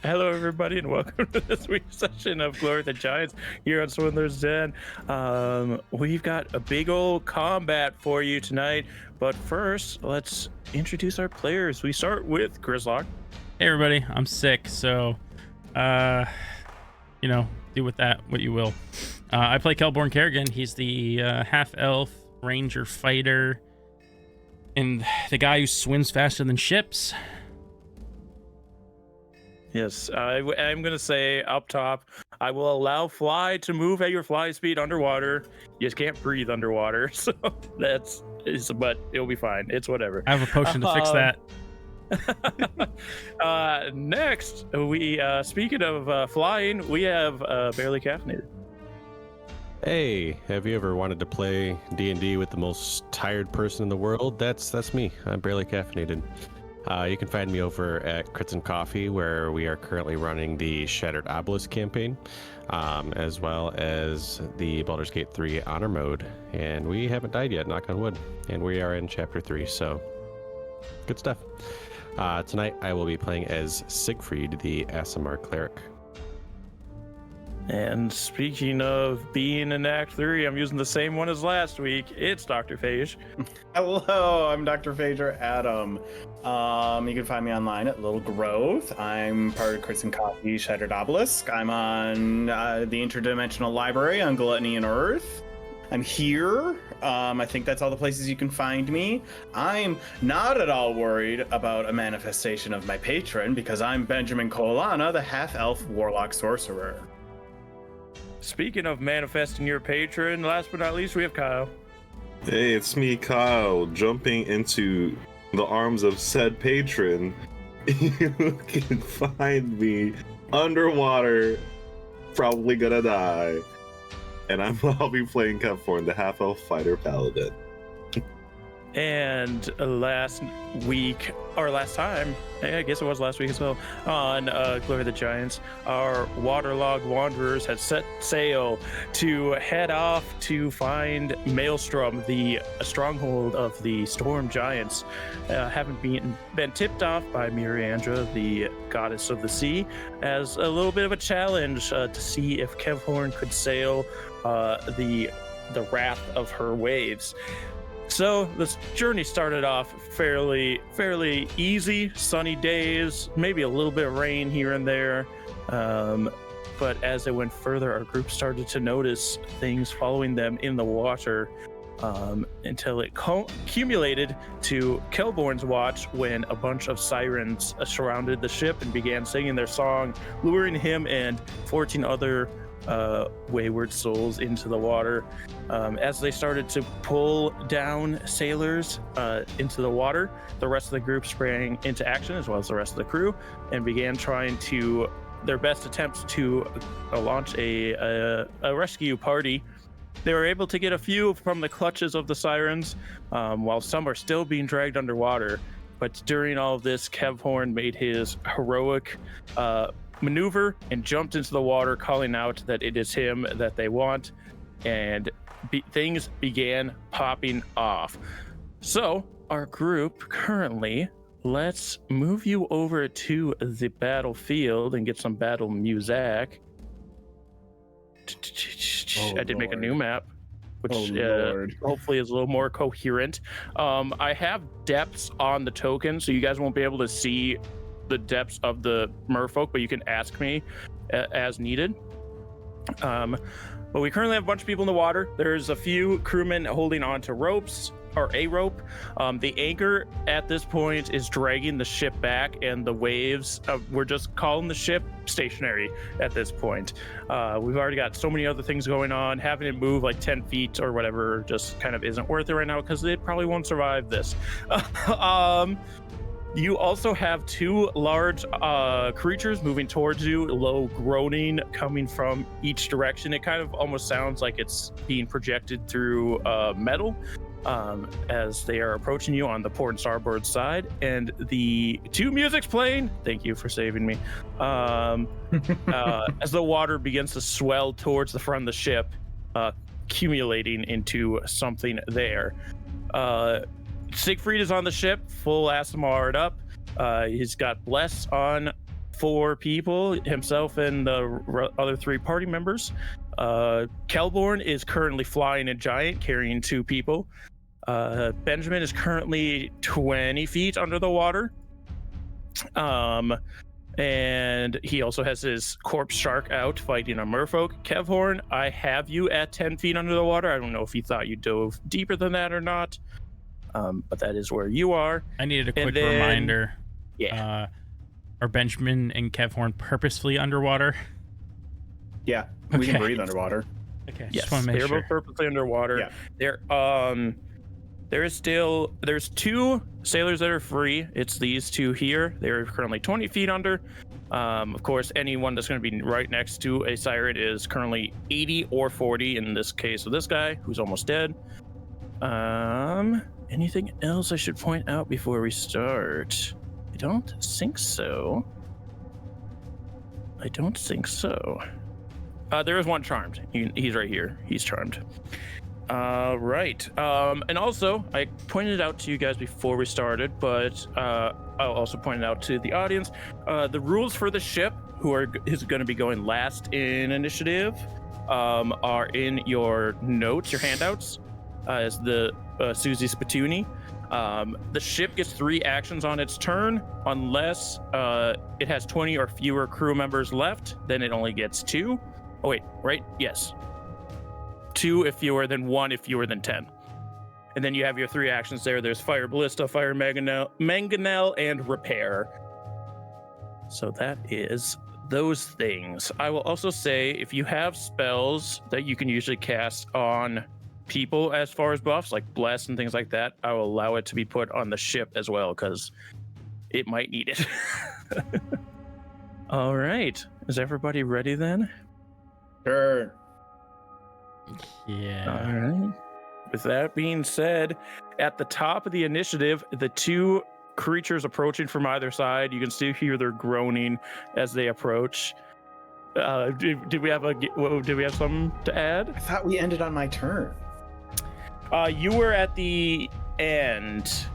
Hello, everybody, and welcome to this week's session of Glory of the Giants here on Swindler's Den. We've got a big old combat for you tonight, but first, let's introduce our players. We start with Grizlocke. Hey, everybody. I'm sick, so, do with that what you will. I play Kelborn Kerrigan. He's the half-elf ranger fighter and the guy who swims faster than ships. Yes, I'm going to say up top, I will allow fly to move at your fly speed underwater. You just can't breathe underwater, so but it'll be fine. It's whatever. I have a potion to fix that. Next, we speaking of flying, we have Barely Caffeinated. Hey, have you ever wanted to play D&D with the most tired person in the world? That's me. I'm Barely Caffeinated. You can find me over at Crits and Coffee, where we are currently running the Shattered Obelisk campaign, as well as the Baldur's Gate 3 Honor Mode. And we haven't died yet, knock on wood. And we are in Chapter 3, so good stuff. Tonight I will be playing as Siegfried, the Aasimar Cleric. And speaking of being in Act 3, I'm using the same one as last week. It's DrPhage. Hello, I'm DrPhage Adam. You can find me online at Little Growth. I'm part of Crits and Coffee Shattered Obelisk. I'm on the Interdimensional Library on Gluttony and Earth. I'm here. I think that's all the places you can find me. I'm not at all worried about a manifestation of my patron because I'm Benjamin Colana, the half-elf warlock sorcerer. Speaking of manifesting your patron, last but not least, we have Kyle. Hey, it's me, Kyle, jumping into the arms of said patron. You can find me underwater, probably gonna die. And I'll be playing Kelborn, the half-elf fighter paladin. And last time, I guess it was last week as well, on Glory of the Giants, our waterlogged wanderers had set sail to head off to find Maelstrom, the stronghold of the storm giants, having been tipped off by Miriandra, the goddess of the sea, as a little bit of a challenge to see if Kelborn could sail the wrath of her waves. So this journey started off fairly easy, sunny days, maybe a little bit of rain here and there. But as it went further, our group started to notice things following them in the water until it accumulated to Kelborn's watch when a bunch of sirens surrounded the ship and began singing their song, luring him and 14 other wayward souls into the water. As they started to pull down sailors into the water, the rest of the group sprang into action, as well as the rest of the crew, and began trying their best attempts to launch a rescue party. They were able to get a few from the clutches of the sirens, while some are still being dragged underwater. But during all of this, Kelborn made his heroic maneuver and jumped into the water, calling out that it is him that they want, and things began popping off. So our group currently, let's move you over to the battlefield and get some battle music. I did make a new map, which hopefully is a little more coherent. I have depths on the token, so you guys won't be able to see the depths of the merfolk, but you can ask me as needed. But we currently have a bunch of people in the water. There's a few crewmen holding onto ropes, or a rope. The anchor at this point is dragging the ship back, and the waves, we're just calling the ship stationary at this point. We've already got so many other things going on. Having it move like 10 feet or whatever just kind of isn't worth it right now because it probably won't survive this. You also have two large creatures moving towards you, low groaning coming from each direction. It kind of almost sounds like it's being projected through metal as they are approaching you on the port and starboard side. And the two music's playing. Thank you for saving me. As the water begins to swell towards the front of the ship, accumulating into something there. Siegfried is on the ship, full Aasimar up. He's got Bless on 4 people, himself and the other 3 party members. Kelborn is currently flying a giant, carrying 2 people. Benjamin is currently 20 feet under the water. And he also has his corpse shark out fighting a merfolk. Kevhorn, I have you at 10 feet under the water. I don't know if he thought you dove deeper than that or not, but that is where you are. I needed a quick reminder. Yeah. Are Benjamin and Kevhorn purposefully underwater? Yeah, we can breathe underwater. Okay, Yes, just want to make they're sure. both purposely underwater. Yeah. There's 2 sailors that are free. It's these 2 here. They're currently 20 feet under. Of course, anyone that's going to be right next to a siren is currently 80 or 40 in this case of this guy who's almost dead. Anything else I should point out before we start? I don't think so. There is 1 charmed. He's right here. He's charmed. Right. And also, I pointed out to you guys before we started, but I'll also point it out to the audience. The rules for the ship, is going to be going last in initiative, are in your notes, your handouts, as the Susie Spatooni. The ship gets 3 actions on its turn, unless it has 20 or fewer crew members left. Then it only gets 2. Oh wait, right? Yes. 2 if fewer, then 1 if fewer than 10. And then you have your 3 actions there. There's Fire Ballista, Fire Mangonel, and Repair. So that is those things. I will also say, if you have spells that you can usually cast on people as far as buffs, like Bless and things like that, I will allow it to be put on the ship as well, because it might need it. All right. Is everybody ready then? Sure. Yeah. All right. With that being said, at the top of the initiative, the 2 creatures approaching from either side, you can still hear their groaning as they approach. Did we have something to add? I thought we ended on my turn. You were at the end.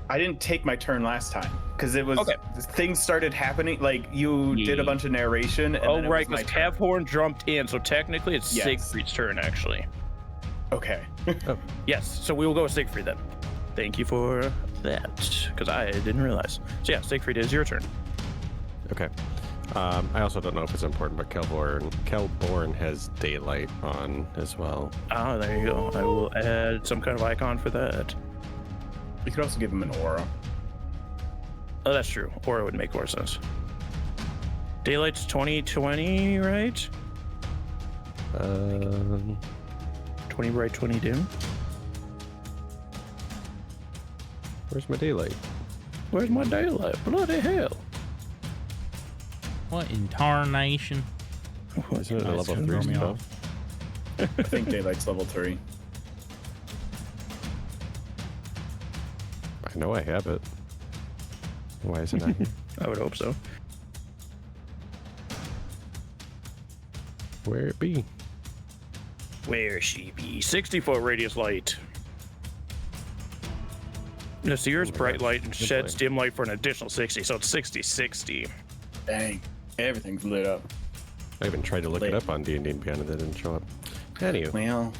I didn't take my turn last time because it was Okay. things started happening. Like you did a bunch of narration. And then it Right, was because my turn. Kevhorn jumped in, so technically it's Yes. Siegfried's turn, actually. Okay. Yes, so we will go with Siegfried then. Thank you for that, because I didn't realize. So yeah, Siegfried, is your turn. Okay. I also don't know if it's important, but Kelborn has daylight on as well. Ah, there you go. I will add some kind of icon for that. You could also give him an aura. Oh, that's true. Or it would make more sense. Daylight's 20/20, right? 20 bright, 20 dim. Where's my daylight? Where's my daylight? Bloody hell. What in tarnation? Isn't it a level Throw 3 me spell? off. I think Daylight's level 3. I know I have it. Why is it not here? I would hope so. Where it be? Where she be? 60-foot radius light. The Seer's bright light and sheds dim light for an additional 60, so it's 60/60. Dang. Everything's lit up. I even tried to look it up on D&D Beyond and it didn't show up. Anywho, Well,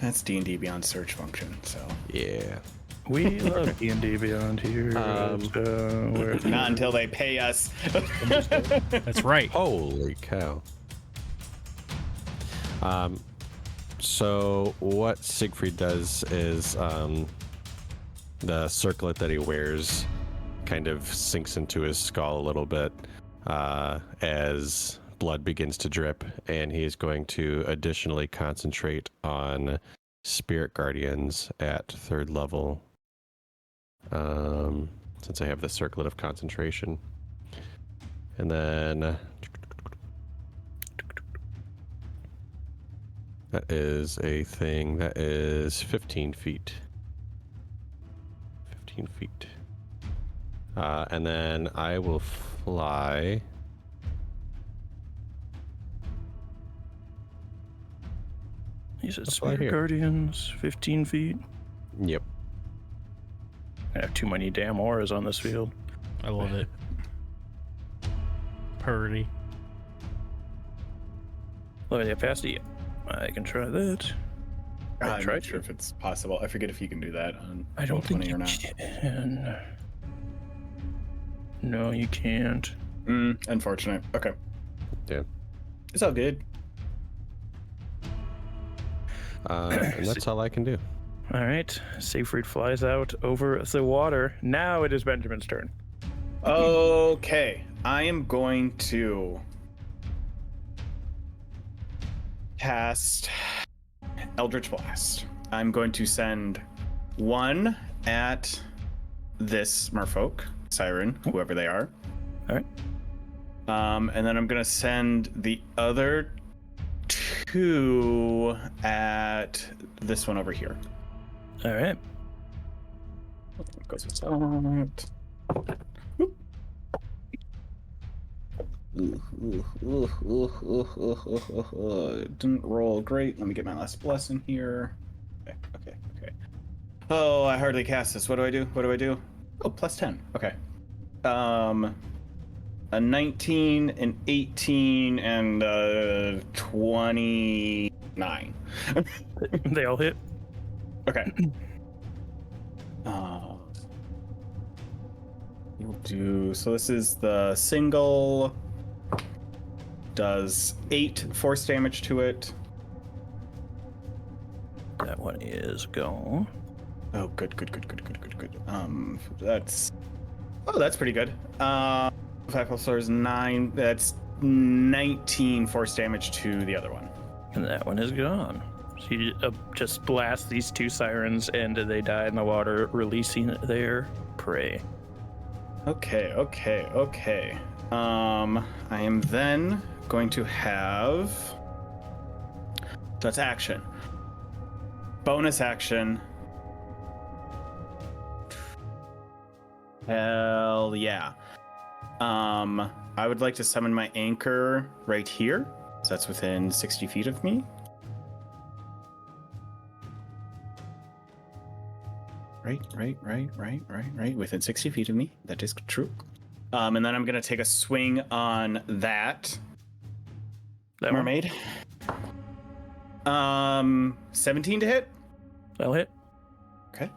that's D&D Beyond search function, so. yeah. We love D&D Beyond here. Not until they pay us. That's right. Holy cow. So what Siegfried does is the circlet that he wears kind of sinks into his skull a little bit as blood begins to drip, and he is going to additionally concentrate on Spirit Guardians at 3rd level. Since I have the circlet of concentration. And then that is a thing that is 15 feet. 15 feet. And then I will fly. He said fly Spirit here. Guardians, 15 feet. Yep. I have too many damn auras on this field. I love it. purdy. Lower the opacity. I can try that. I'm try not sure if it's possible. I forget if you can do that on I don't think 20 you or not. can. No, you can't. Unfortunate. Okay. Yeah. It's all good. And that's all I can do. All right. Seyfried flies out over the water. Now it is Benjamin's turn. Okay. I am going to cast Eldritch Blast. I'm going to send one at this merfolk, Siren, whoever they are. All right. And then I'm going to send the other two at this one over here. All right. Goes with that. It didn't roll great. Let me get my last blessing here. Okay. Oh, I hardly cast this. What do I do? Oh, plus 10. Okay. A 19, an 18, and 29. They all hit. Okay. We'll do. So this is the single. Does 8 force damage to it. That one is gone. Oh, good. That's pretty good. 5 plus 4 is 9. That's 19 force damage to the other one. And that one is gone. So you just blast these two sirens and they die in the water, releasing their prey. Okay. I am then going to have. That's action. Bonus action. Hell yeah. I would like to summon my anchor right here. So that's within 60 feet of me. Right. Within 60 feet of me. That is true. And then I'm going to take a swing on that mermaid. 17 to hit. That'll hit. Okay.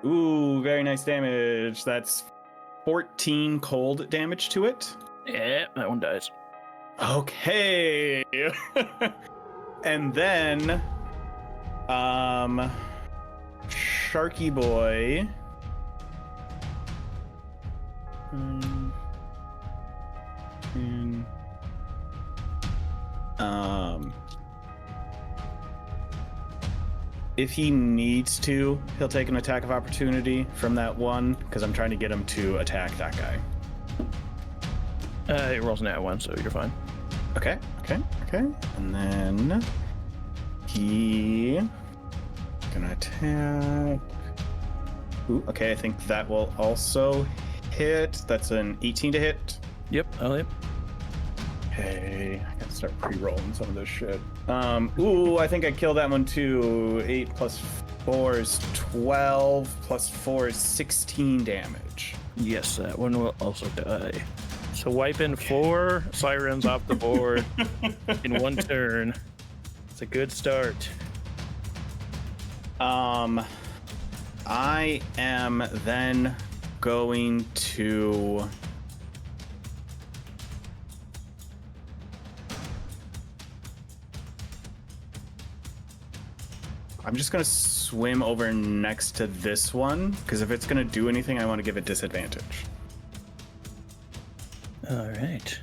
Ooh, very nice damage. That's 14 cold damage to it. Yeah, that one dies. Okay. And then Sharky Boy if he needs to, he'll take an attack of opportunity from that one, because I'm trying to get him to attack that guy. It rolls an @1, so you're fine. Okay. And then he gonna attack. Ooh, okay, I think that will also hit. That's an 18 to hit. Yep, I'll hit. Okay, I gotta start pre-rolling some of this shit. Ooh, I think I killed that one too. 8 plus 4 is 12, plus 4 is 16 damage. Yes, that one will also die. So wiping 4 sirens off the board in one turn. It's a good start. I am then going to I'm just gonna swim over next to this one, because if it's gonna do anything, I want to give it disadvantage. All right.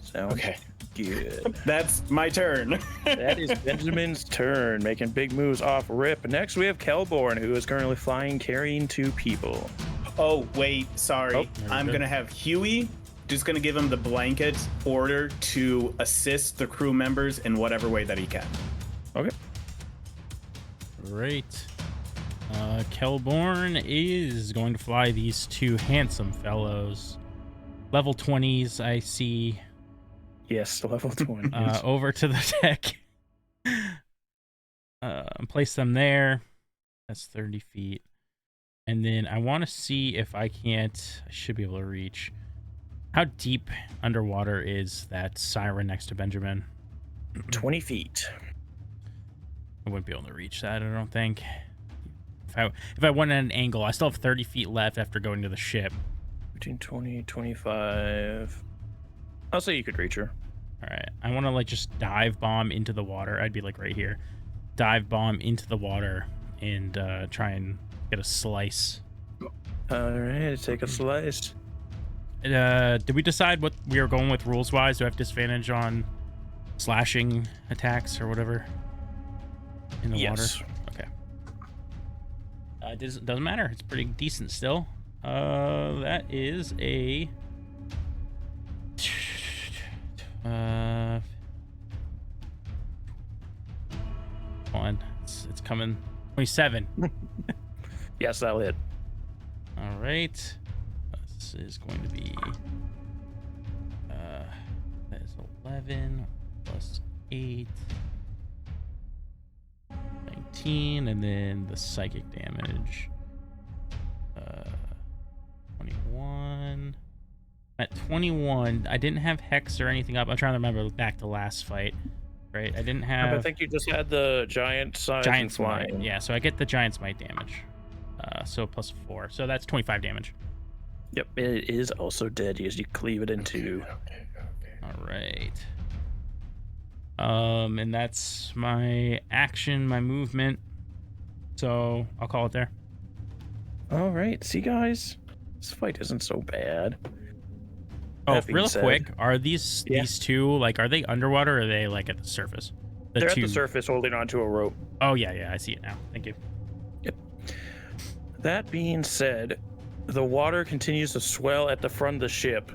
Sounds Okay. good. That's my turn. That is Benjamin's turn, making big moves off rip. Next, we have Kelborn, who is currently flying, carrying 2 people. Oh, wait, sorry. Oh, I'm good. gonna have Huey just gonna give him the blanket order to assist the crew members in whatever way that he can. Okay. Great. Kelborn is going to fly these 2 handsome fellows. Level 20s, I see. Yes, level 20. Over to the deck. Place them there. That's 30 feet. And then I want to see if I can't. I should be able to reach. How deep underwater is that siren next to Benjamin? 20 feet. I wouldn't be able to reach that, I don't think. If I went at an angle, I still have 30 feet left after going to the ship. Between 20, 25. I'll say you could reach her. All right. I want to like just dive bomb into the water. I'd be like right here. Dive bomb into the water and try and get a slice. All right, take a slice. Did we decide what we were going with rules wise? Do I have disadvantage on slashing attacks or whatever in the water? Okay. Doesn't matter. It's pretty decent still. That is a one. It's coming. 27. Yes, that'll hit. All right. This is going to be that is 11 plus 8, 19, and then the psychic damage 21. At 21, I didn't have hex or anything up. I'm trying to remember back to last fight, right? I didn't have. I think you just had the giant size. Giant smite. Yeah, so I get the giant smite damage. So plus 4. So that's 25 damage. Yep, it is also dead as you cleave it in two. Okay. All right. And that's my action, my movement. So I'll call it there. All right, see guys, this fight isn't so bad. Oh, That being real said- quick, are these two like are they underwater or are they like at the surface? They're at the surface holding onto a rope. Oh yeah, I see it now. Thank you. That being said, the water continues to swell at the front of the ship,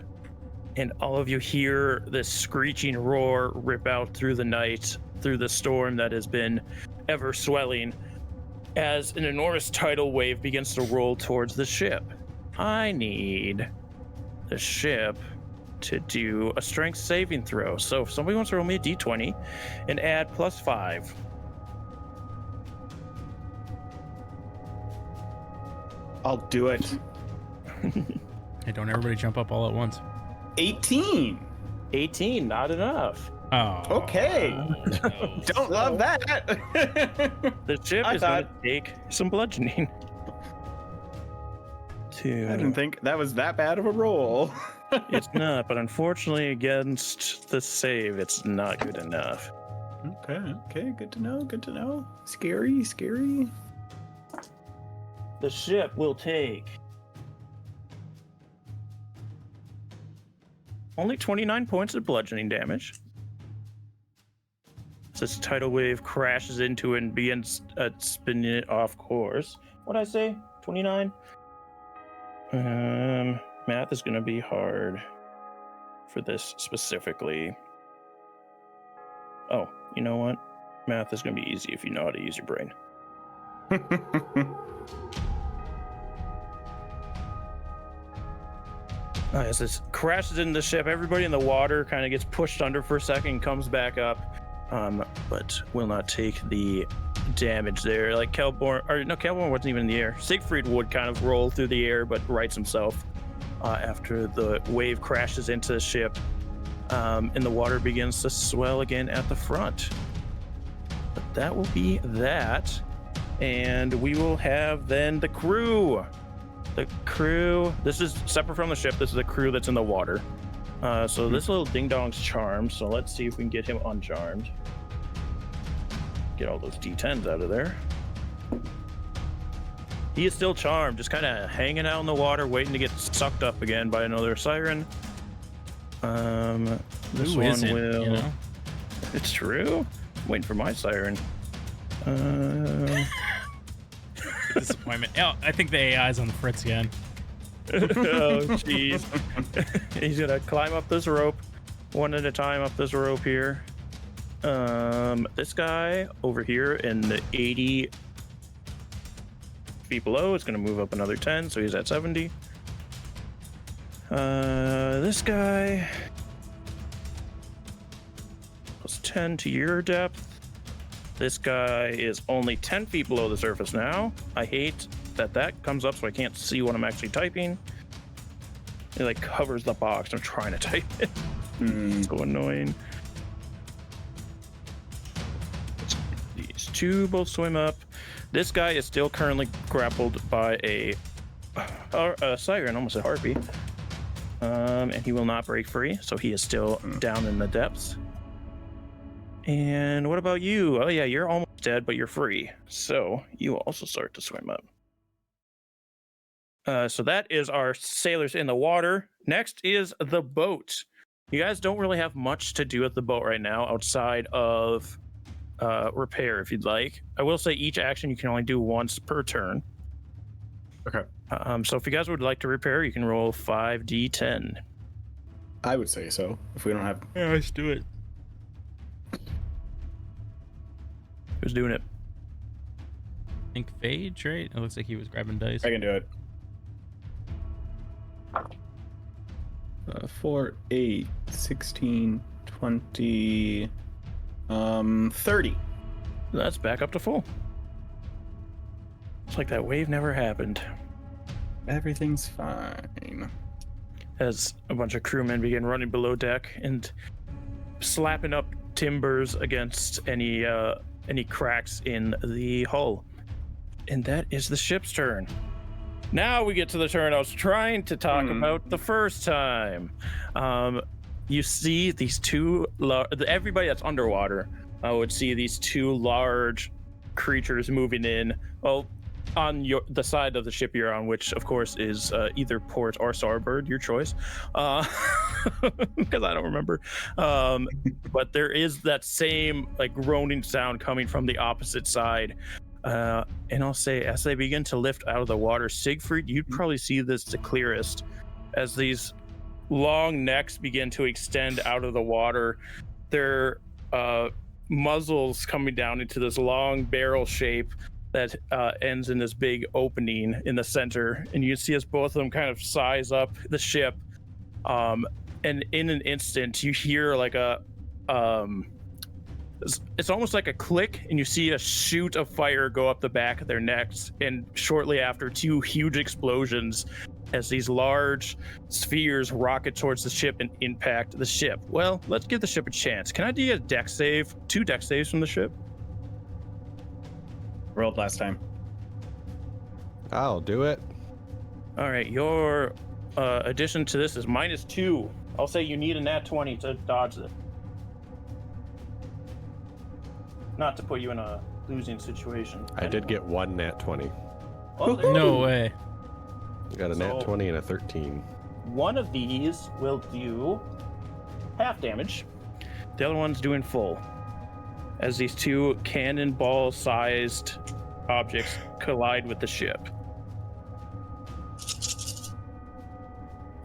and all of you hear this screeching roar rip out through the night, through the storm that has been ever swelling, as an enormous tidal wave begins to roll towards the ship. I need the ship to do a strength saving throw. So if somebody wants to roll me a d20 and add +5. I'll do it. Hey, don't everybody jump up all at once. 18. 18, not enough. Oh. Okay. Don't love that. The ship I is going to thought- take some bludgeoning. I didn't think that was that bad of a roll. It's not, but unfortunately against the save, it's not good enough. Okay, good to know. Scary. The ship will take only 29 points of bludgeoning damage. This tidal wave crashes into it and begins spinning it off course. What'd I say? 29? Math is gonna be hard for this specifically. Oh, you know what? Math is gonna be easy if you know how to use your brain. As this crashes into the ship, everybody in the water kind of gets pushed under for a second, comes back up, but will not take the damage there. Like Kelborn wasn't even in the air. Siegfried would kind of roll through the air, but rights himself after the wave crashes into the ship, and the water begins to swell again at the front. But that will be that, and we will have then the crew. The crew, this is separate from the ship. This is the crew that's in the water. So this little ding dong's charmed. So let's see if we can get him uncharmed. Get all those D10s out of there. He is still charmed, just kind of hanging out in the water, waiting to get sucked up again by another siren. This Who one isn't, will. you know? It's true. I'm waiting for my siren. Disappointment. Oh, I think the AI is on the fritz again. Oh, jeez. He's gonna climb up this rope, one at a time up this rope here. This guy over here in the 80 feet below is gonna move up another 10, so he's at 70. This guy plus 10 to your depth. This guy is only 10 feet below the surface now. I hate that comes up so I can't see what I'm actually typing. It like covers the box. I'm trying to type it. So annoying. These two both swim up. This guy is still currently grappled by a siren, almost a harpy. And he will not break free, so he is still down in the depths. And what about you? Oh yeah, you're almost dead, but you're free. So you will also start to swim up. So that is our sailors in the water. Next is the boat. You guys don't really have much to do with the boat right now outside of repair if you'd like. I will say each action you can only do once per turn. Okay. So if you guys would like to repair, you can roll 5d10. I would say so. If we don't have... Yeah, let's do it. Who's doing it? I think Phage, right? It looks like he was grabbing dice. I can do it. 4, 8, 16, 20, 30. That's back up to full. It's like that wave never happened. Everything's fine. As a bunch of crewmen begin running below deck and slapping up timbers against any cracks in the hull. And that is the ship's turn. Now we get to the turn I was trying to talk about the first time. You see these two, everybody that's underwater would see these two large creatures moving in. Well, on the side of the ship you're on, which of course is either port or starboard, your choice, because I don't remember. But there is that same like groaning sound coming from the opposite side. And I'll say, as they begin to lift out of the water, Siegfried, you'd probably see this the clearest as these long necks begin to extend out of the water. Their muzzles coming down into this long barrel shape that ends in this big opening in the center. And you see as both of them kind of size up the ship. And in an instant, you hear like it's almost like a click, and you see a shoot of fire go up the back of their necks, and shortly after, two huge explosions as these large spheres rocket towards the ship and impact the ship. Well, let's give the ship a chance. Can I do a deck save? 2 deck saves from the ship? Rolled last time. I'll do it. All right, your addition to this is -2. I'll say you need a nat 20 to dodge it. Not to put you in a losing situation. I did get 1 nat 20. Oh, there you No go. way. I got a nat 20 and a 13. One of these will do half damage. The other one's doing full. As these two cannonball-sized objects collide with the ship.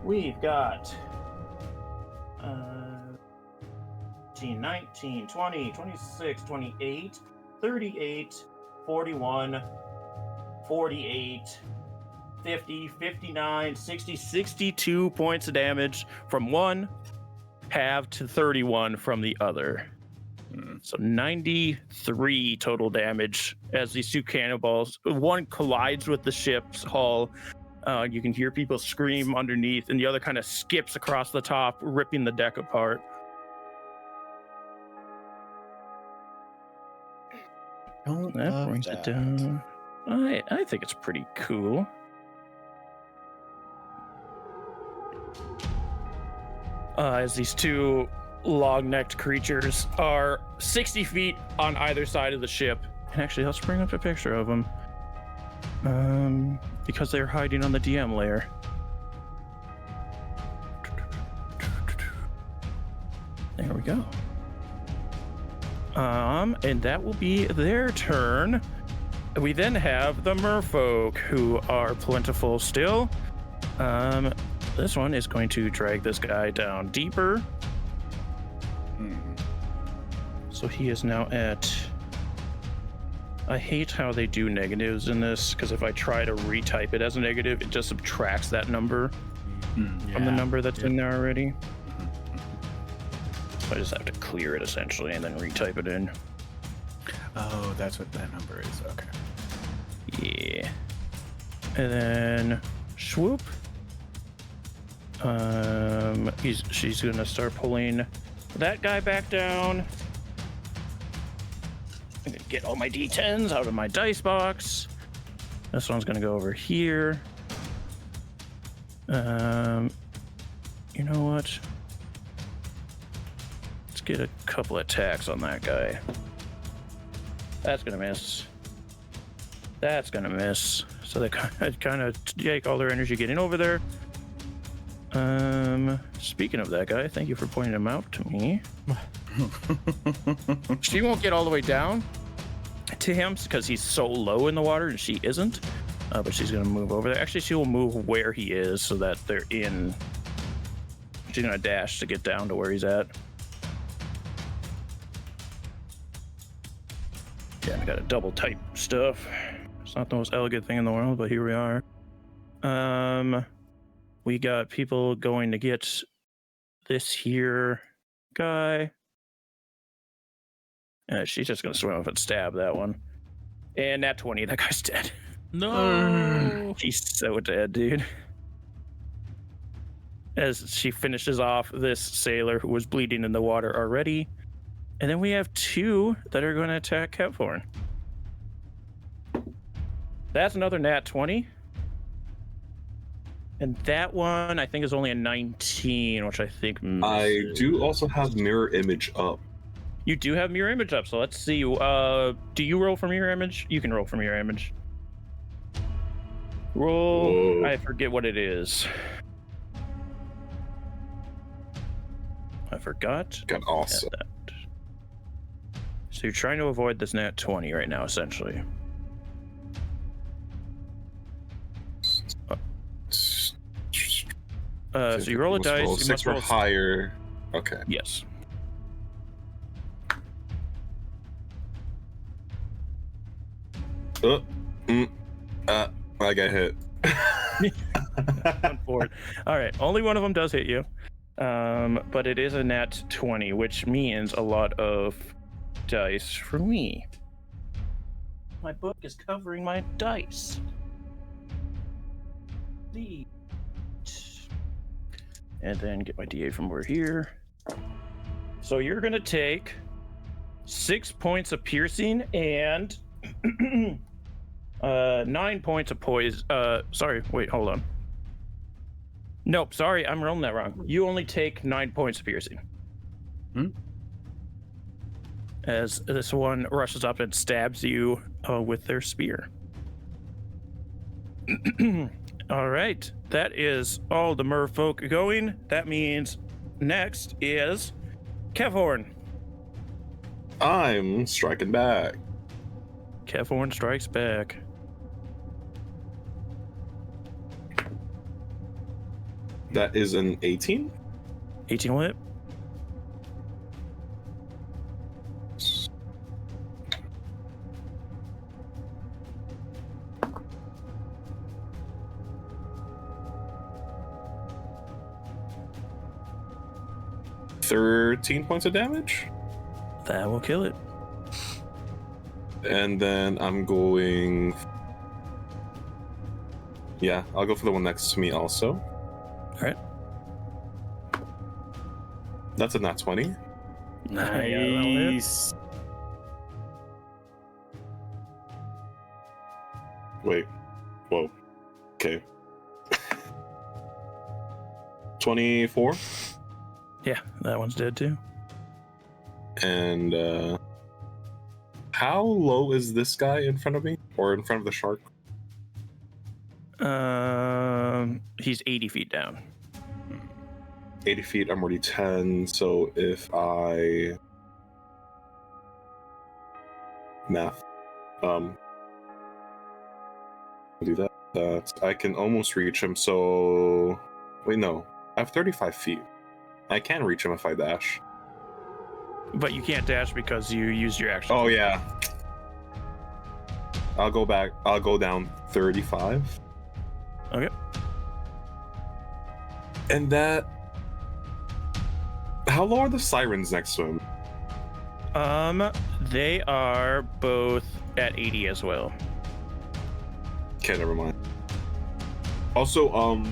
We've got 19, 20, 26, 28, 38, 41, 48, 50, 59, 60, 62 points of damage from one, halved to 31 from the other. So 93 total damage as these two cannonballs, one collides with the ship's hull. You can hear people scream underneath, and the other kind of skips across the top, ripping the deck apart. That brings it down. I think it's pretty cool. As these two long-necked creatures are 60 feet on either side of the ship. And actually, let's bring up a picture of them. Because they're hiding on the DM layer. There we go. And that will be their turn. We then have the merfolk, who are plentiful still. This one is going to drag this guy down deeper. So he is now at... I hate how they do negatives in this, because if I try to retype it as a negative, it just subtracts that number from the number that's in there already. So I just have to clear it essentially and then retype it in. Oh, that's what that number is. Okay. Yeah. And then swoop. She's gonna start pulling that guy back down. I'm gonna get all my D10s out of my dice box. This one's gonna go over here. You know what? Let's get a couple attacks on that guy. That's gonna miss. That's gonna miss. So they kind of take all their energy getting over there. Speaking of that guy, thank you for pointing him out to me. She won't get all the way down to him because he's so low in the water and she isn't. But she's gonna move over there. Actually, she will move where he is so that they're in. She's gonna dash to get down to where he's at. Yeah, I got a double type stuff. It's not the most elegant thing in the world, but here we are. We got people going to get this here guy. She's just gonna swim up and stab that one. And nat 20, that guy's dead. No. He's so dead, dude. As she finishes off this sailor who was bleeding in the water already. And then we have two that are going to attack Kevhorn. That's another nat 20. And that one, I think, is only a 19, which I think misses. I do also have mirror image up. You do have mirror image up, so let's see. Do you roll for mirror image? You can roll for mirror image. Roll. Whoa. I forget what it is. I forgot. Got awesome. That. So you're trying to avoid this nat 20 right now, essentially. So you roll a dice. You must or roll higher. Okay. Yes. I got hit. All right, only one of them does hit you, but it is a nat 20, which means a lot of dice for me. My book is covering my dice. And then get my D8 from over here. So you're gonna take 6 points of piercing and 9 points of poison. Sorry, wait, hold on. Nope, sorry, I'm rolling that wrong. You only take 9 points of piercing. As this one rushes up and stabs you with their spear. All right, that is all the merfolk going. That means next is Kevhorn. I'm striking back. Kevhorn strikes back. That is an 18? 18 will hit. $13 points of damage. That will kill it. And then I'm going... Yeah, I'll go for the one next to me also. All right. That's a nat 20. Nice. Wait. Whoa. Okay. 24. Yeah, that one's dead too. And how low is this guy in front of me? Or in front of the shark? He's 80 feet down. 80 feet, I'm already 10, so if I... Math. I'll do that. I can almost reach him, so... Wait, no. I have 35 feet. I can reach him if I dash. But you can't dash because you used your action. Oh, yeah. I'll go back. I'll go down 35. Okay. And that... How low are the sirens next to him? They are both at 80 as well. Okay, never mind. Also,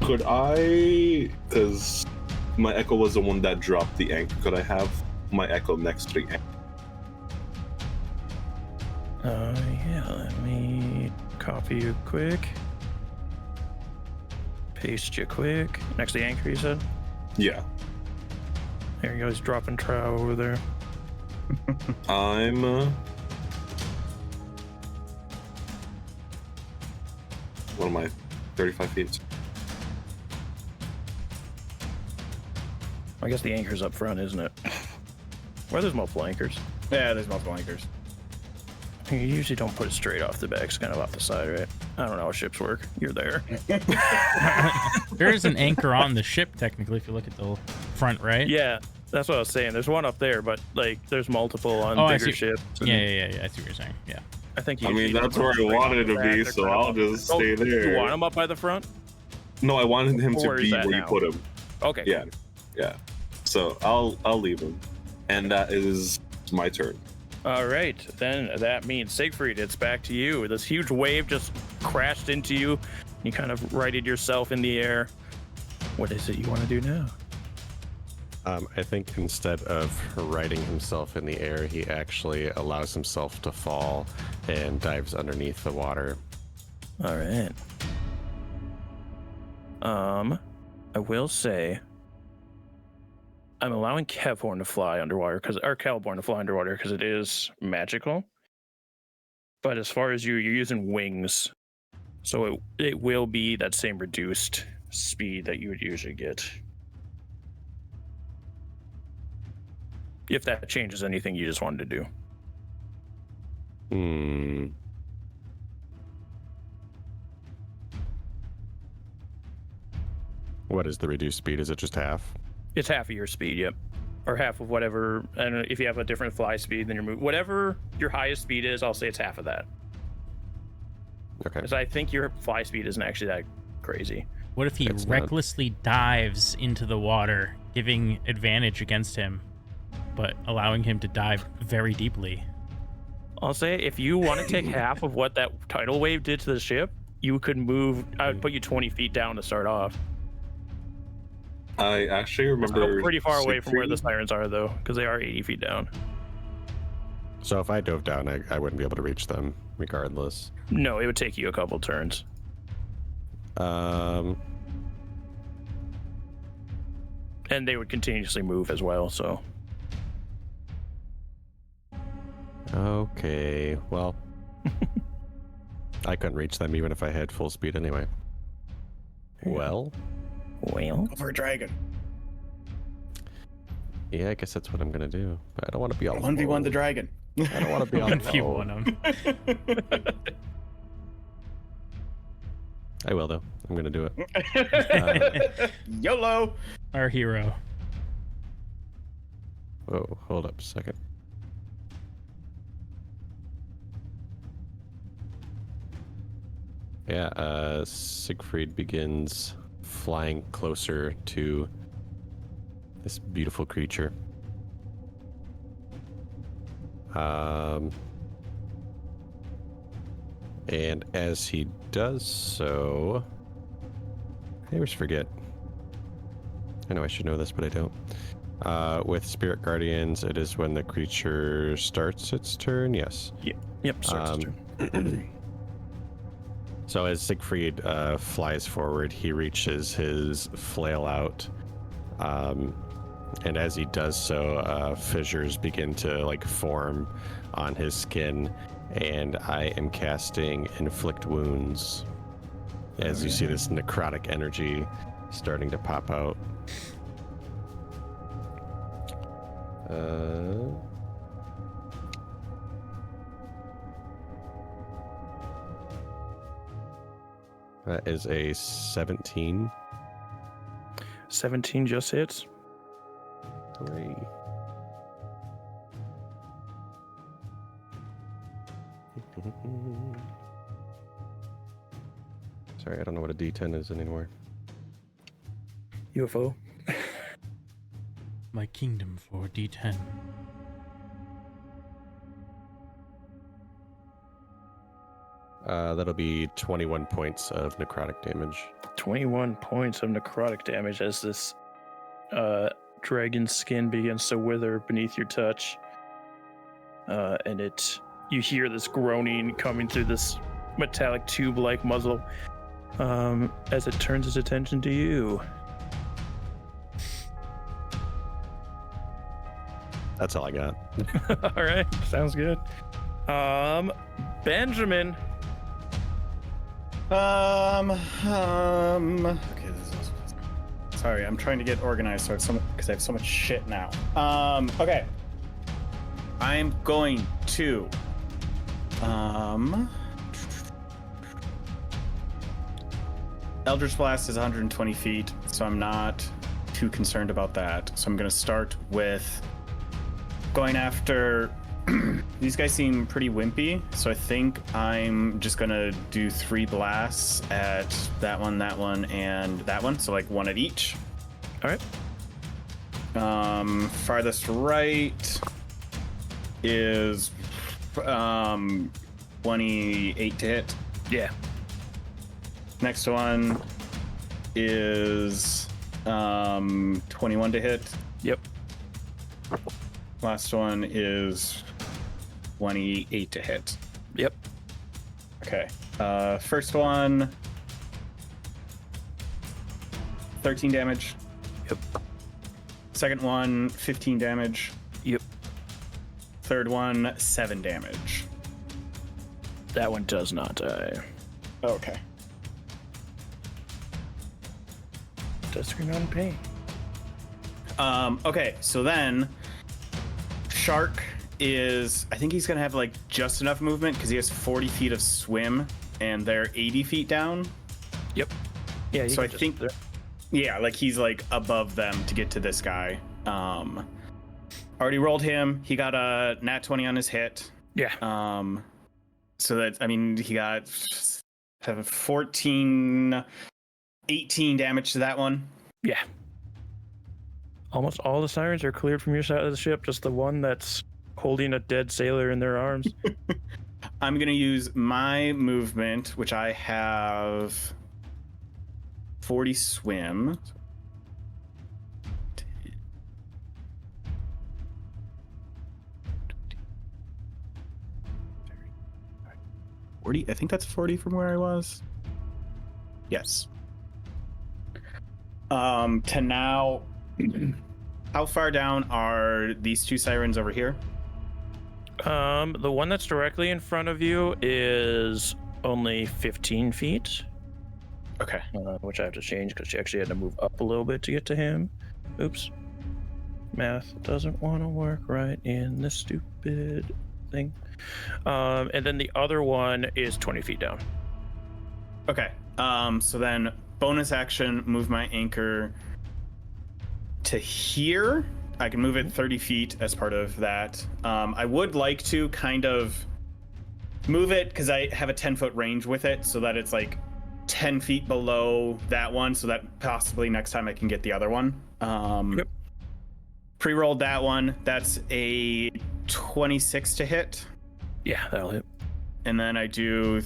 could I, because my echo was the one that dropped the anchor, could I have my echo next to the anchor? Yeah, let me copy you quick. Paste you quick. Next to the anchor, you said? Yeah. There you go, he's dropping trow over there. I'm, what am I, 35 feet? I guess the anchor's up front, isn't it? Well, there's multiple anchors. Yeah, there's multiple anchors. You usually don't put it straight off the back, it's kind of off the side, right? I don't know how ships work. You're there. There is an anchor on the ship, technically, if you look at the front, right? Yeah, that's what I was saying. There's one up there, but like there's multiple on I bigger see. ships. and Yeah. I see what you're saying. Yeah. I think I you mean, usually that's put where I them straight wanted off to the be, back, so they're kind I'll of just up- stay there. You want them up by the front? No, I wanted him to Where is be that where you now? put him. Okay. Yeah. So I'll leave him, and that is my turn. All right, then that means Siegfried, it's back to you. This huge wave just crashed into you. You kind of righted yourself in the air. What is it you want to do now? I think instead of riding himself in the air, he actually allows himself to fall and dives underneath the water. All right. I will say I'm allowing Kevhorn to fly underwater or Calborn to fly underwater because it is magical. But as far as you're using wings, so it will be that same reduced speed that you would usually get. If that changes anything you just wanted to do. What is the reduced speed? Is it just half? It's half of your speed, yep. Or half of whatever. I don't know if you have a different fly speed than your move. Whatever your highest speed is, I'll say it's half of that. Okay. Because I think your fly speed isn't actually that crazy. What if he It's not. recklessly dives into the water, giving advantage against him, but allowing him to dive very deeply? I'll say if you want to take half of what that tidal wave did to the ship, you could move. I would put you 20 feet down to start off. I actually remember Still pretty far away from where the Siegfried. sirens are, though, because they are 80 feet down. So if I dove down, I wouldn't be able to reach them regardless. No, it would take you a couple turns. Um, And they would continuously move as well, so. okay. Well, I couldn't reach them even if I had full speed anyway. Well, Well, Go for a dragon. yeah, I guess that's what I'm gonna do. But I don't want to be all 1v1 the dragon. I don't want to be all If you alone. want him. I will though. I'm gonna do it. YOLO. Our hero. Whoa, hold up a second. Yeah, Siegfried begins flying closer to this beautiful creature. And as he does so, I always forget. I know I should know this, but I don't. With Spirit Guardians, it is when the creature starts its turn. Yes. yep, starts his turn. So as Siegfried flies forward, he reaches his flail out, and as he does so, fissures begin to form on his skin, and I am casting Inflict Wounds. As you see this necrotic energy starting to pop out. That is a 17. 17 just hits. Hooray. Sorry, I don't know what a D10 is anymore. UFO. My kingdom for D10. That'll be 21 points of necrotic damage. 21 points of necrotic damage as this dragon skin begins to wither beneath your touch. And you hear this groaning coming through this metallic tube-like muzzle as it turns its attention to you. That's all I got. All right, sounds good. Benjamin. Okay, sorry, I'm trying to get organized so because I have so much shit now. Okay. I'm going to Eldritch Blast is 120 feet, so I'm not too concerned about that. So I'm going to start with going after these guys seem pretty wimpy, so I think I'm just going to do 3 blasts at that one, and that one, so like 1 at each. All right. Farthest right is 28 to hit. Yeah. Next one is 21 to hit. Yep. Last one is 28 to hit. Yep. Okay. First one, 13 damage. Yep. Second one, 15 damage. Yep. Third one, 7 damage. That one does not die. Okay. Does scream out in pain. Okay, so then Shark is, I think he's gonna have like just enough movement because he has 40 feet of swim and they're 80 feet down. Yep. Yeah. So I think, yeah, like he's like above them to get to this guy. Already rolled him. He got a nat 20 on his hit. Yeah. So that, I mean, he got 14, 18 damage to that one. Yeah. Almost all the sirens are cleared from your side of the ship, just the one that's holding a dead sailor in their arms. I'm going to use my movement, which I have 40 swim. I think that's 40 from where I was. Yes. To now, how far down are these 2 sirens over here? The one that's directly in front of you is only 15 feet. Okay. Which I have to change because she actually had to move up a little bit to get to him. Oops. Math doesn't want to work right in this stupid thing. And then the other one is 20 feet down. Okay. So then bonus action, move my anchor to here. I can move it 30 feet as part of that. I would like to kind of move it because I have a 10-foot range with it so that it's like 10 feet below that one so that possibly next time I can get the other one. Yep. Pre-rolled that one. That's a 26 to hit. Yeah, that'll hit. And then I do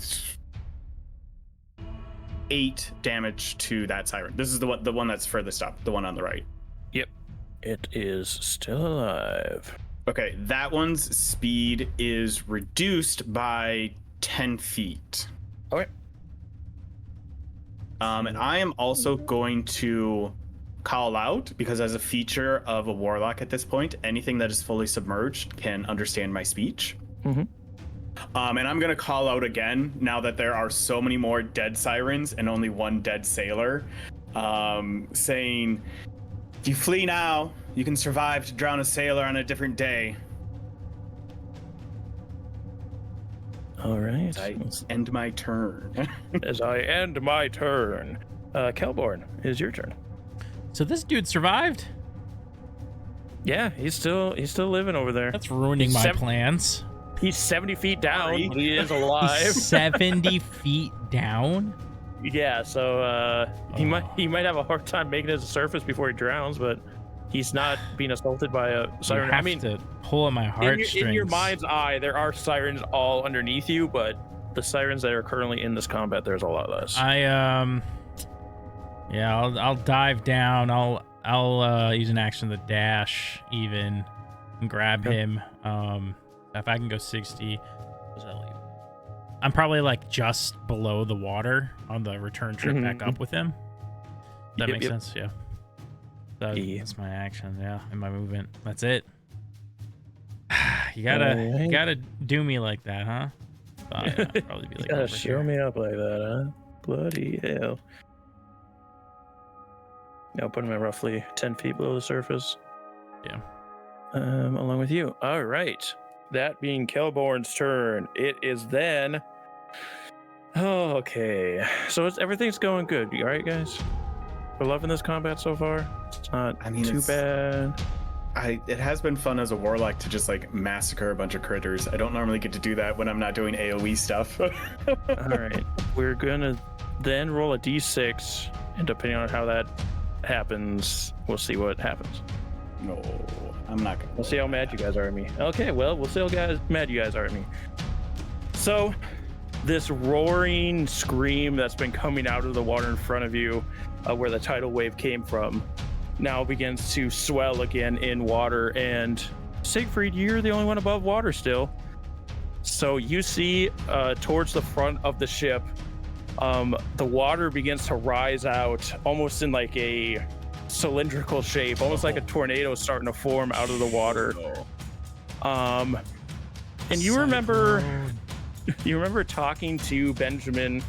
8 damage to that siren. This is the one that's furthest up, the one on the right. Yep. It is still alive. Okay, that one's speed is reduced by 10 feet. Okay. And I am also going to call out, because as a feature of a warlock at this point, anything that is fully submerged can understand my speech. Mm-hmm. And I'm going to call out again, now that there are so many more dead sirens and only one dead sailor, saying, if you flee now, you can survive to drown a sailor on a different day. All right. I end my turn. As I end my turn, Kelborn, it is your turn. So this dude survived? Yeah, he's still living over there. That's ruining my plans. He's 70 feet down, Sorry. but he is alive. He's 70 feet down? Yeah, so he might have a hard time making it to the surface before he drowns, but he's not being assaulted by a siren. You have to pull at my heartstrings. In your mind's eye, there are sirens all underneath you, but the sirens that are currently in this combat, there's a lot less. I'll dive down. I'll use an action to dash even and grab him. If I can go 60, what does that leave? I'm probably like just below the water on the return trip back up with him. That makes sense. Yeah. That's my action. Yeah, and my movement. That's it. You gotta do me like that, huh? I'll probably be like, you gotta show me up like that, huh? Bloody hell. I'll put him at roughly 10 feet below the surface. Yeah. Along with you. All right. That being Kelborn's turn, it is then. Oh, okay. So everything's going good. You all right, guys? We're loving this combat so far. It's not too bad. It has been fun as a warlock to just like massacre a bunch of critters. I don't normally get to do that when I'm not doing AoE stuff. All right. We're gonna then roll a d6, and depending on how that happens, we'll see what happens. No, I'm not gonna. We'll see how mad you guys are at me. Okay, well, we'll see how mad you guys are at me. So, this roaring scream that's been coming out of the water in front of you, where the tidal wave came from, now begins to swell again in water. And Siegfried, you're the only one above water still. So you see towards the front of the ship, the water begins to rise out almost in like a cylindrical shape, almost like a tornado starting to form out of the water. And you remember talking to Benjamin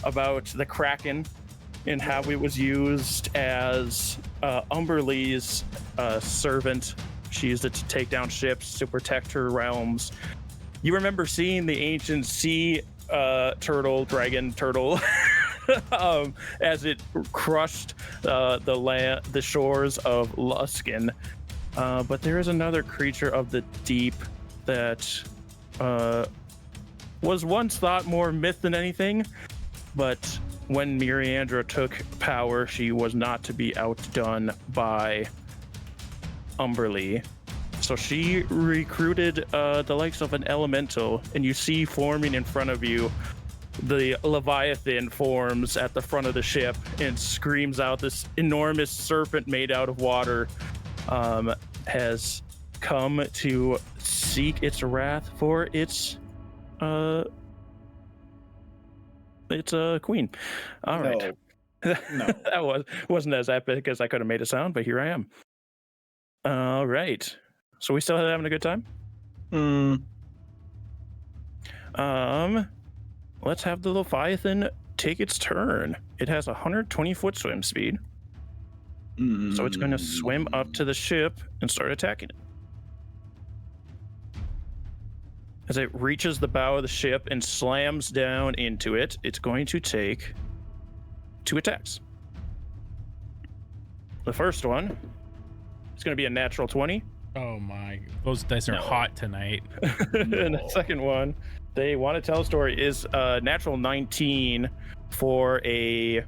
about the Kraken and how it was used as Umberlee's servant. She used it to take down ships, to protect her realms. You remember seeing the ancient sea dragon turtle as it crushed the shores of Luskin. But there is another creature of the deep that was once thought more myth than anything, but when Miriandra took power, she was not to be outdone by Umberlee. So she recruited the likes of an elemental, and you see forming in front of you, the Leviathan forms at the front of the ship and screams out. This enormous serpent made out of water has come to seek its wrath for its queen. All right. No. That wasn't as epic as I could have made it sound, but here I am. All right. So we still having a good time? Let's have the Leviathan take its turn. It has 120-foot swim speed. So it's going to swim up to the ship and start attacking it. As it reaches the bow of the ship and slams down into it, it's going to take 2 attacks. The first one is going to be a natural 20. Oh my, those dice are hot tonight. And the second one, they want to tell a story, is a natural 19 for a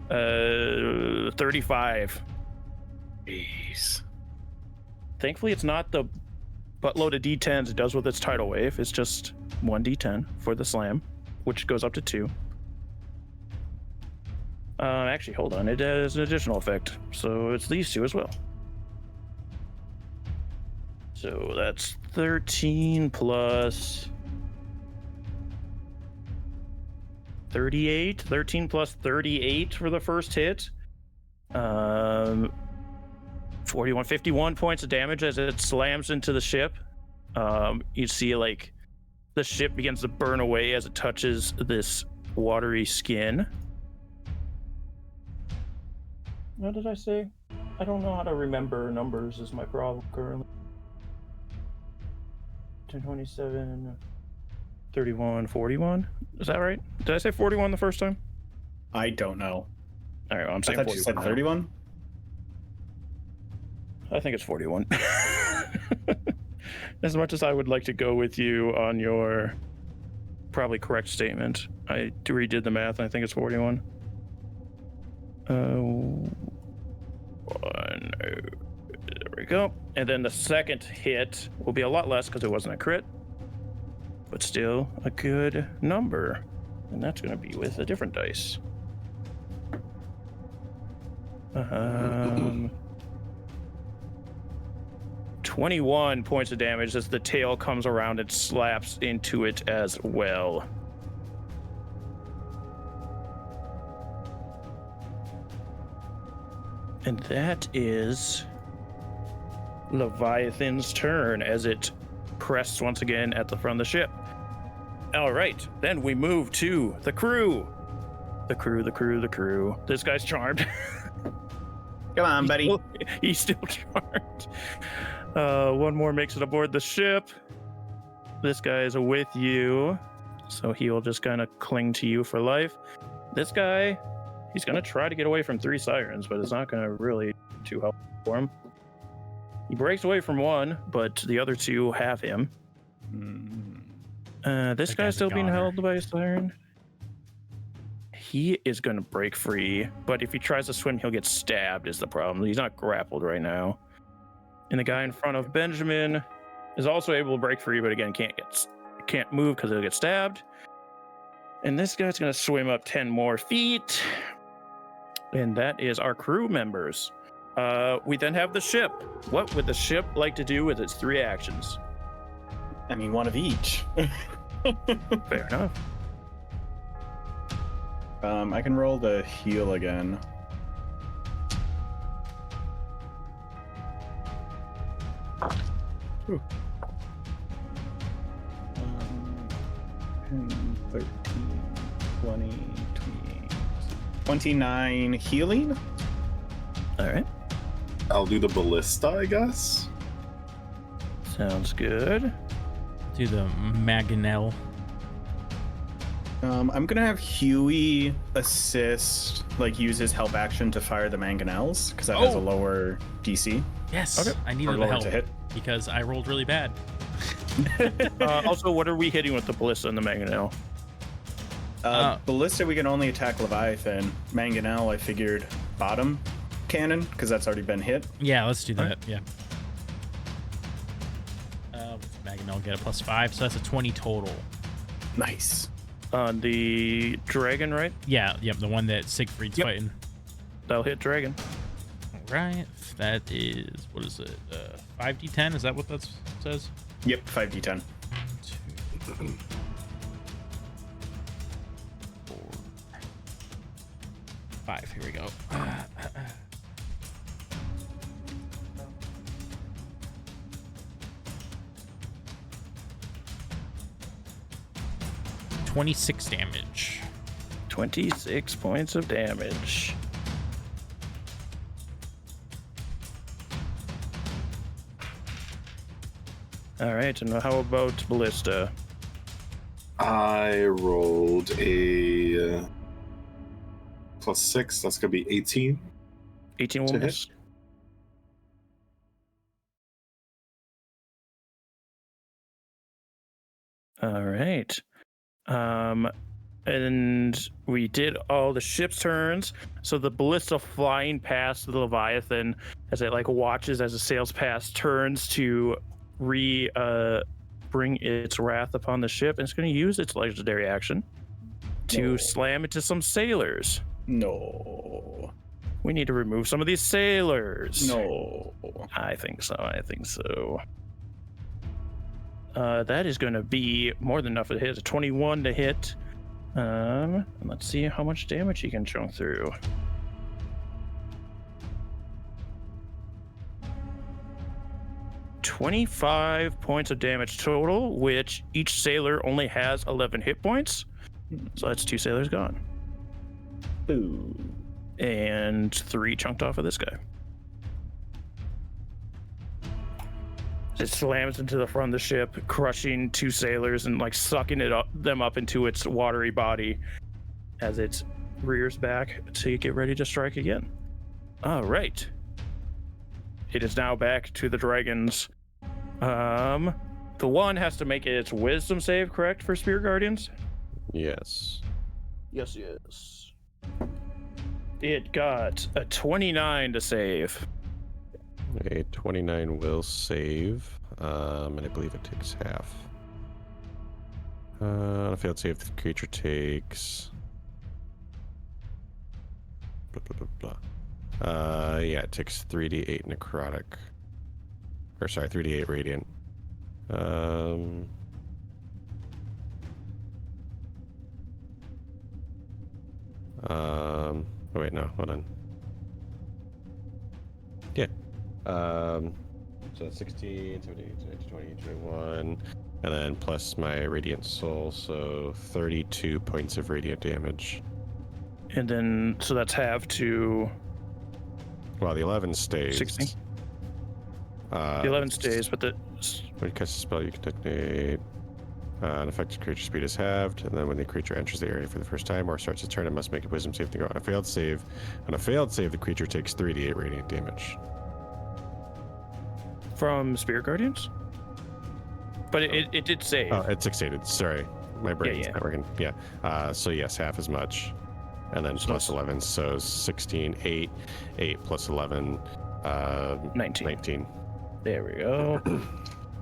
35. Jeez. Thankfully, it's not the buttload of d10s it does with its tidal wave. It's just 1d10 for the slam, which goes up to 2. Actually, hold on. It has an additional effect, so it's these 2 as well. So that's 13 plus 38. 13 plus 38 for the first hit. 51 points of damage as it slams into the ship. You see like the ship begins to burn away as it touches this watery skin. What did I say? I don't know how to remember numbers is my problem currently. 27, 31, 41. Is that right? Did I say 41 the first time? I don't know. All right, well, I'm saying I thought 41. you said 31. I think it's 41. As much as I would like to go with you on your probably correct statement, I redid the math and I think it's 41. There we go. And then the second hit will be a lot less because it wasn't a crit. but still a good number. And that's going to be with a different dice. 21 points of damage as the tail comes around and slaps into it as well. And that is Leviathan's turn as it crests once again at the front of the ship. All right, then we move to the crew. The crew. This guy's charmed. Come on, buddy. He's still charmed. One more makes it aboard the ship. This guy is with you, so he will just kind of cling to you for life. This guy, he's going to try to get away from 3 sirens, but it's not going to really too help for him. He breaks away from one, but the other 2 have him. This guy's still being held by a siren. He is going to break free, but if he tries to swim, he'll get stabbed is the problem. He's not grappled right now. And the guy in front of Benjamin is also able to break free, but again, can't move because he'll get stabbed. And this guy's going to swim up 10 more feet. And that is our crew members. We then have the ship. What would the ship like to do with its 3 actions? I mean, one of each. Fair enough. I can roll the heal again. Ooh. 10, 13, 20, 28, 29 healing. All right. I'll do the ballista, I guess. Sounds good. Do the Mangonel. I'm gonna have Huey assist, like use his help action to fire the mangonels because that has a lower DC. Yes, Okay. I Or needed the lower help to hit. because I rolled really bad. Also, what are we hitting with the ballista and the mangonel? Ballista, we can only attack Leviathan. Mangonel, I figured bottom cannon because that's already been hit. Yeah, let's do that. Yeah. Mangonel get a +5, so that's a 20 total. Nice. On the dragon, right? Yeah, yep, the one that Siegfried's fighting. That'll hit dragon. All right, that is, what is it? 5d10, is that what that says? Yep, 5d10. 2, 4, 5, here we go. 26 damage. 26 points of damage. All right, and how about ballista? I rolled a +6. That's gonna be 18. 18 will To hit. miss. All right. And we did all the ship's turns. So the ballista flying past the Leviathan as it like watches as it sails past, turns to bring its wrath upon the ship, and it's going to use its legendary action to slam into some sailors. No. We need to remove some of these sailors. No. I think so. That is going to be more than enough to hit. A 21 to hit. And let's see how much damage he can chunk through. $25 points of damage total, which each sailor only has 11 hit points. So that's 2 sailors gone. Boo. And 3 chunked off of this guy. It slams into the front of the ship, crushing 2 sailors and like sucking them up into its watery body as it rears back to get ready to strike again. All right. It is now back to the dragons. The one has to make its wisdom save, correct, for Spear Guardians? Yes. Yes. It got a 29 to save. A 29 will save, and I believe it takes half. On a failed save, the creature takes. Blah, blah, blah, blah. Yeah, it takes 3d8 necrotic. Or sorry, 3d8 radiant. Oh wait, no, hold on. Yeah. So that's 16, 17, 18, 20, 21, and then plus my radiant soul, so 32 points of radiant damage. And then, so that's half to Well, the 11 stays. 16. The 11 stays, but the When you cast a spell, you can detonate. An effective creature speed is halved, and then when the creature enters the area for the first time or starts its turn, it must make a wisdom save to go on a failed save. On a failed save, the creature takes 3d8 radiant damage. from Spirit Guardians. But it did save. Oh, it succeeded. Sorry. My brain's yeah. not working. Yeah. So yes, half as much. And then plus 11, so 16, 8 plus 11, 19. 19. There we go.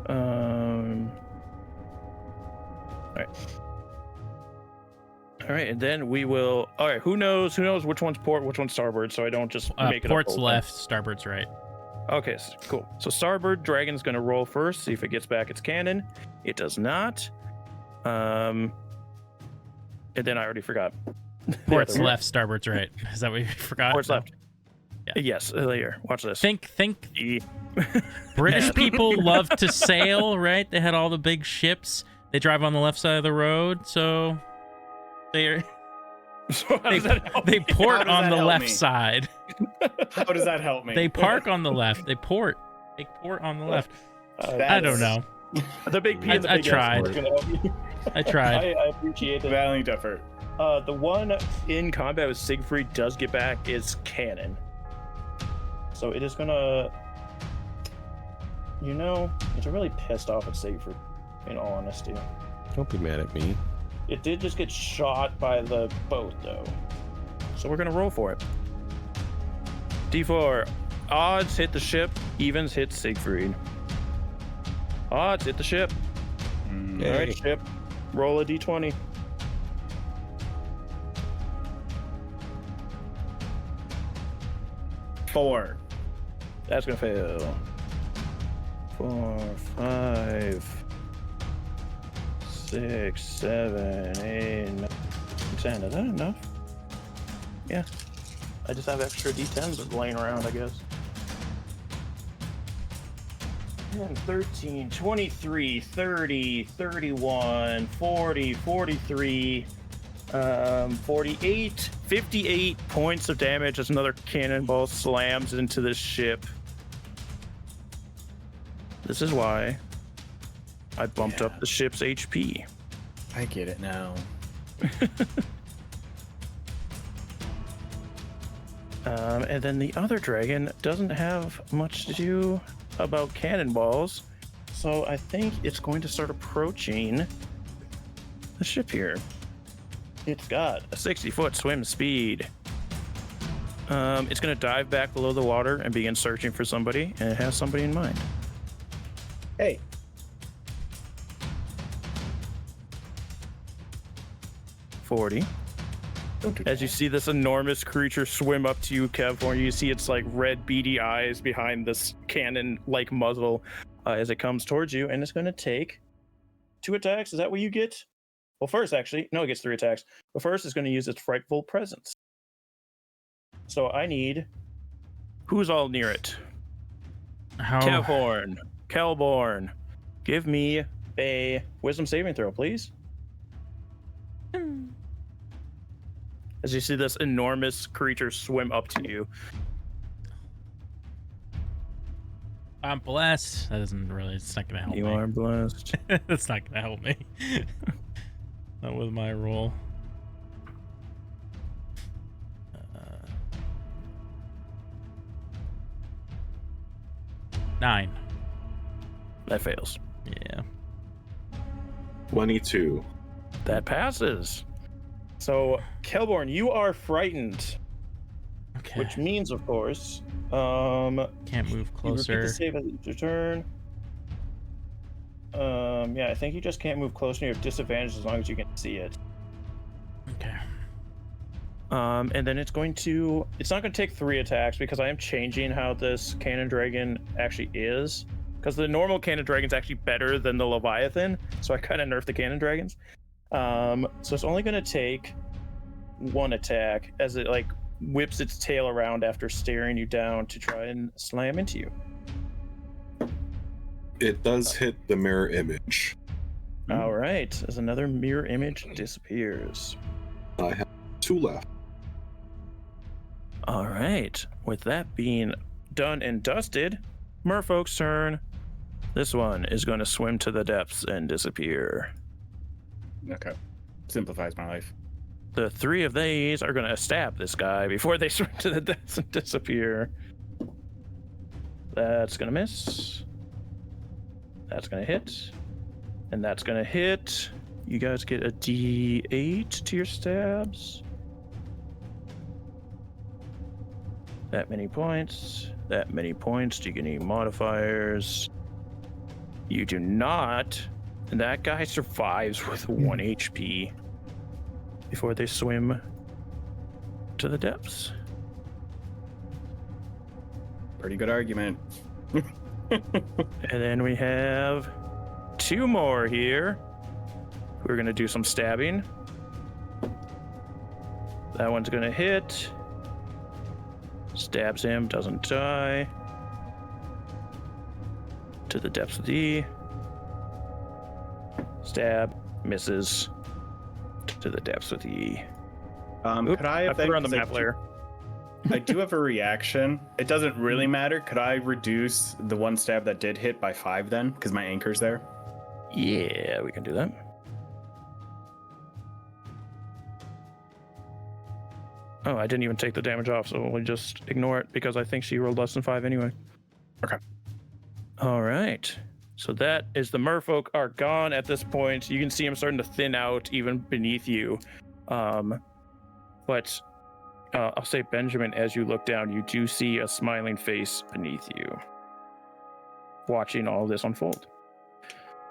All right, and then we will. All right, who knows which one's port, which one's starboard, so I don't just make it Port's up. left, starboard's right. Okay, cool. So starboard, dragon's gonna roll first, see if it gets back its cannon. It does not. And then I already forgot. Port's left, starboard's right. Is that what you forgot? Port's left. Yeah. Yes. Here, watch this. Think. E. British people love to sail, right? They had all the big ships. They drive on the left side of the road, so they port on the left side. How does that help me? They park on the left. They port on the left. I don't know. The big P and the I big S tried. is gonna help you. I tried. I appreciate it. Valiant effort. The one in combat with Siegfried does get back is cannon. So it is gonna, it's really pissed off at Siegfried, in all honesty. Don't be mad at me. It did just get shot by the boat, though. So we're gonna roll for it. D4. Odds hit the ship, evens hit Siegfried. Odds hit the ship. Yay. All right, ship. Roll a D20. Four. That's gonna fail. 4, 5, 6, 7, 8, 9, 10. Is that enough? Yeah. I just have extra D10s laying around, I guess. 10, 13, 23, 30, 31, 40, 43, 48, 58 points of damage as another cannonball slams into the ship. This is why I bumped up the ship's HP. I get it now. And then the other dragon doesn't have much to do about cannonballs, so I think it's going to start approaching the ship here. It's got a 60-foot swim speed. It's going to dive back below the water and begin searching for somebody, and it has somebody in mind. Hey. As you see this enormous creature swim up to you, Kevor, you see its like red beady eyes behind this cannon-like muzzle as it comes towards you, and it's going to take 2 attacks. Is that what you get? Well, first, actually, no, it gets 3 attacks. But first, it's going to use its frightful presence. So I need... Who's all near it? Kevhorn. Kelborn. Give me a wisdom saving throw, please. As you see this enormous creature swim up to you. I'm blessed. That isn't really, it's not gonna help me. You are blessed. That's not gonna help me. Not with my roll. 9. That fails. Yeah. 22. That passes. So, Kelborn, you are frightened. Okay. Which means, of course, Can't move you repeat closer. the save as your turn. Yeah, I think you just can't move close and you have disadvantage as long as you can see it. Okay. And then it's not going to take 3 attacks because I am changing how this cannon dragon actually is. Because the normal cannon dragon's actually better than the Leviathan, so I kind of nerfed the cannon dragons. So it's only going to take 1 attack as it like whips its tail around after staring you down to try and slam into you. It does hit the mirror image. All right, as another mirror image disappears. I have 2 left. All right, with that being done and dusted, Merfolk's turn. This one is going to swim to the depths and disappear. Okay. Simplifies my life. The 3 of these are going to stab this guy before they swim to the depths and disappear. That's going to miss. That's going to hit. And that's going to hit. You guys get a D8 to your stabs. That many points. That many points. Do you get any modifiers? You do not. And that guy survives with 1 HP before they swim to the depths. Pretty good argument. And then we have 2 more here. We're going to do some stabbing. That one's going to hit. Stabs him, doesn't die. To the depths of the E. Stab, misses. To the depths of the E. Could I have put her on the map layer. I do have a reaction. It doesn't really matter. Could I reduce the 1 stab that did hit by 5 then? Because my anchor's there. Yeah, we can do that. Oh, I didn't even take the damage off, so we'll just ignore it because I think she rolled less than 5 anyway. Okay. All right. So that is the merfolk are gone at this point. You can see them starting to thin out even beneath you. But I'll say, Benjamin, as you look down, you do see a smiling face beneath you, watching all this unfold.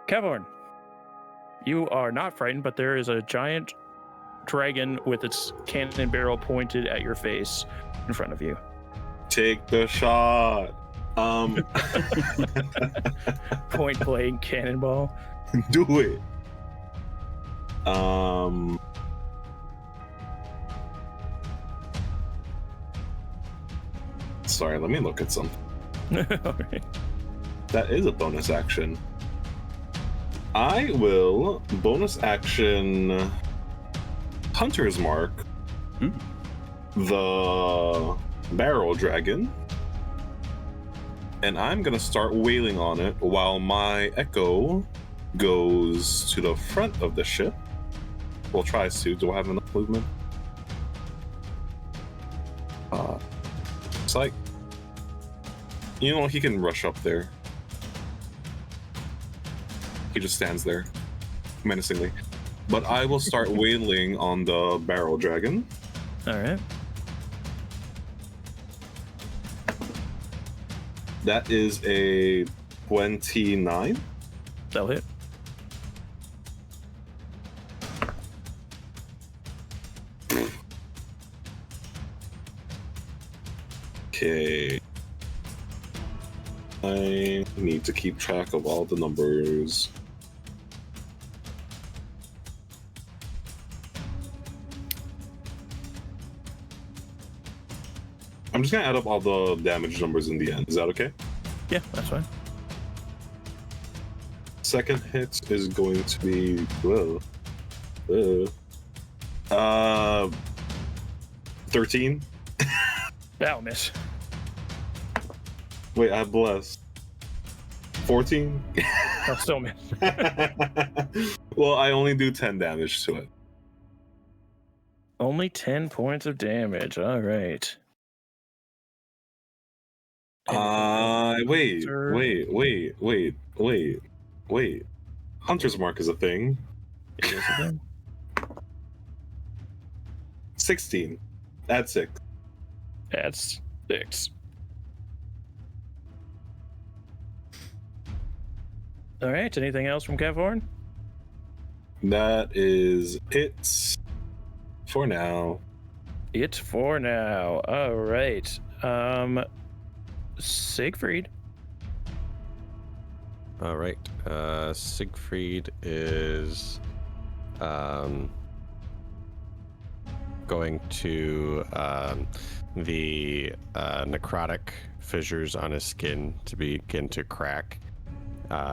Cavorn, you are not frightened, but there is a giant dragon with its cannon barrel pointed at your face in front of you. Take the shot. Point blank cannonball. Do it. Sorry, let me look at something. All right. That is a bonus action. I will bonus action Hunter's Mark the barrel dragon, and I'm gonna start wailing on it while my echo goes to the front of the ship. We'll try to. Do I have enough movement? It's like, you know, he can rush up there. He just stands there menacingly. But I will start wailing on the barrel dragon. All right. That is a 29. That'll hit. Okay. I need to keep track of all the numbers. I'm just gonna add up all the damage numbers in the end. Is that okay? Yeah, that's fine. Second hit is going to be 13. That'll miss. Wait, I have blessed. 14. I'll still miss. Well, I only do 10 damage to it. Only 10 points of damage. All right. Wait. Hunter's Mark is a thing. It is a thing. 16. That's 6. That's 6. All right. Anything else from Cavhorn? That is it for now. It for now. All right. Siegfried. All right. Siegfried is going to the necrotic fissures on his skin to begin to crack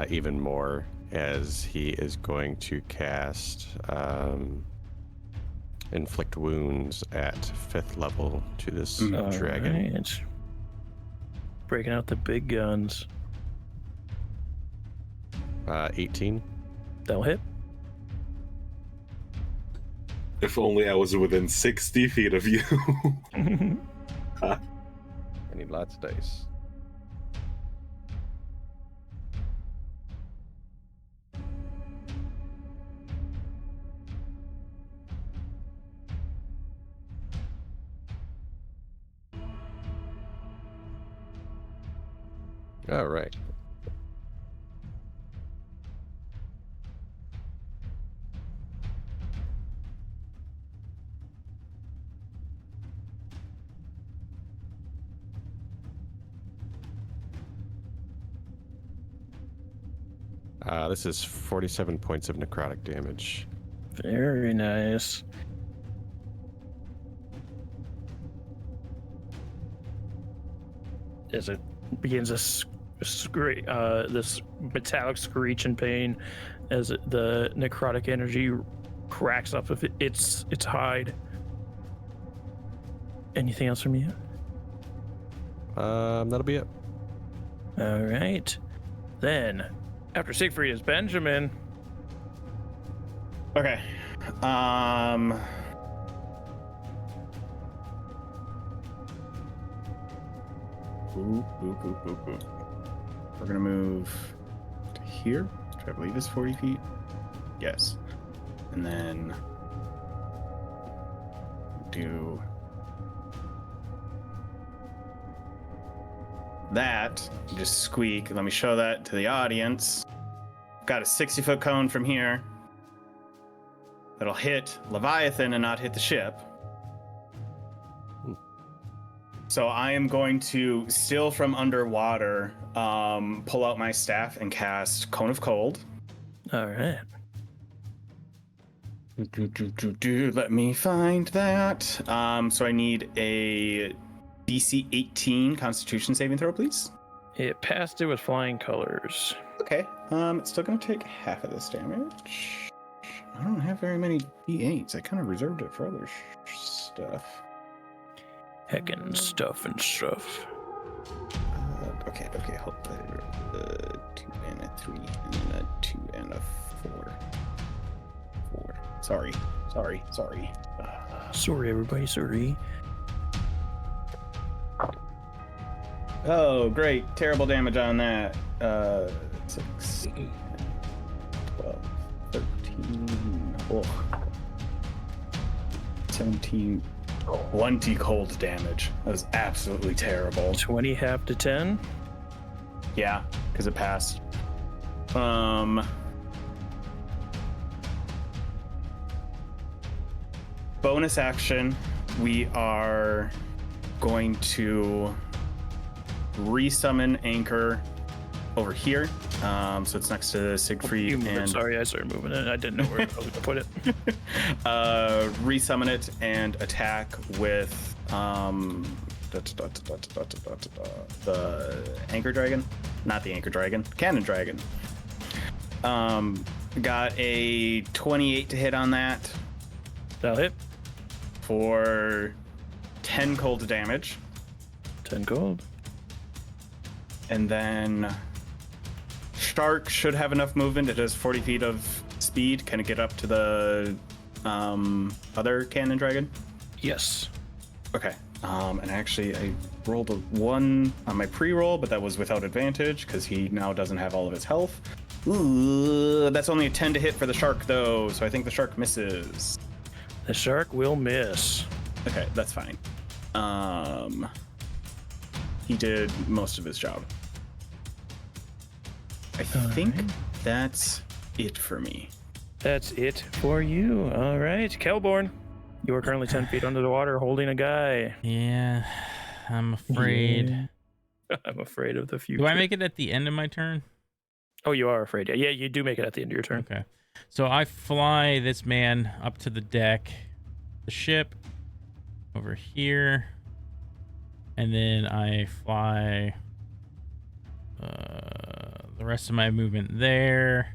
even more, as he is going to cast inflict wounds at 5th level to this dragon. Right. Breaking out the big guns. 18. That'll hit. If only I was within 60 feet of you. I need lots of dice. All right. This is 47 points of necrotic damage. Very nice. As it begins this metallic screech in pain, as the necrotic energy cracks up of its hide. Anything else from you? That'll be it. All right. Then, after Siegfried is Benjamin. Okay. We're gonna move to here, which I believe is 40 feet. Yes. And then do that. Just squeak. Let me show that to the audience. Got a 60-foot cone from here that'll hit Leviathan and not hit the ship. So I am going to, still from underwater, pull out my staff and cast Cone of Cold. All right. Let me find that. So I need a DC 18 Constitution saving throw, please. It passed it with flying colors. Okay. It's still going to take half of this damage. I don't have very many D8s. I kind of reserved it for other stuff. Heckin' stuff and stuff. Okay, hold on. 2 and a 3, and then a 2 and a 4. 4. Sorry. Sorry, everybody, sorry. Oh, great. Terrible damage on that. 6, 12, 13, 17, 20 cold damage. That was absolutely terrible. 20 half to 10. Yeah, because it passed. Bonus action, we are going to resummon Anchor over here. So it's next to Siegfried and... Sorry, I started moving it. I didn't know where I was going to put it. Resummon it and attack with the Anchor Dragon. Not the Anchor Dragon. Cannon Dragon. Got a 28 to hit on that. That'll hit. For 10 cold damage. 10 cold. And then Shark should have enough movement. It has 40 feet of speed. Can it get up to the other Cannon Dragon? Yes. Okay. And actually, I rolled a 1 on my pre-roll, but that was without advantage because he now doesn't have all of his health. Ooh, that's only a 10 to hit for the Shark, though, so I think the Shark misses. The Shark will miss. Okay, that's fine. He did most of his job. I think that's it for me. That's it for you. All right, Kelborn. You are currently 10 feet under the water holding a guy. Yeah, I'm afraid. Yeah. I'm afraid of the future. Do I make it at the end of my turn? Oh, you are afraid. Yeah, you do make it at the end of your turn. Okay. So I fly this man up to the deck, the ship, over here, and then I fly the rest of my movement there,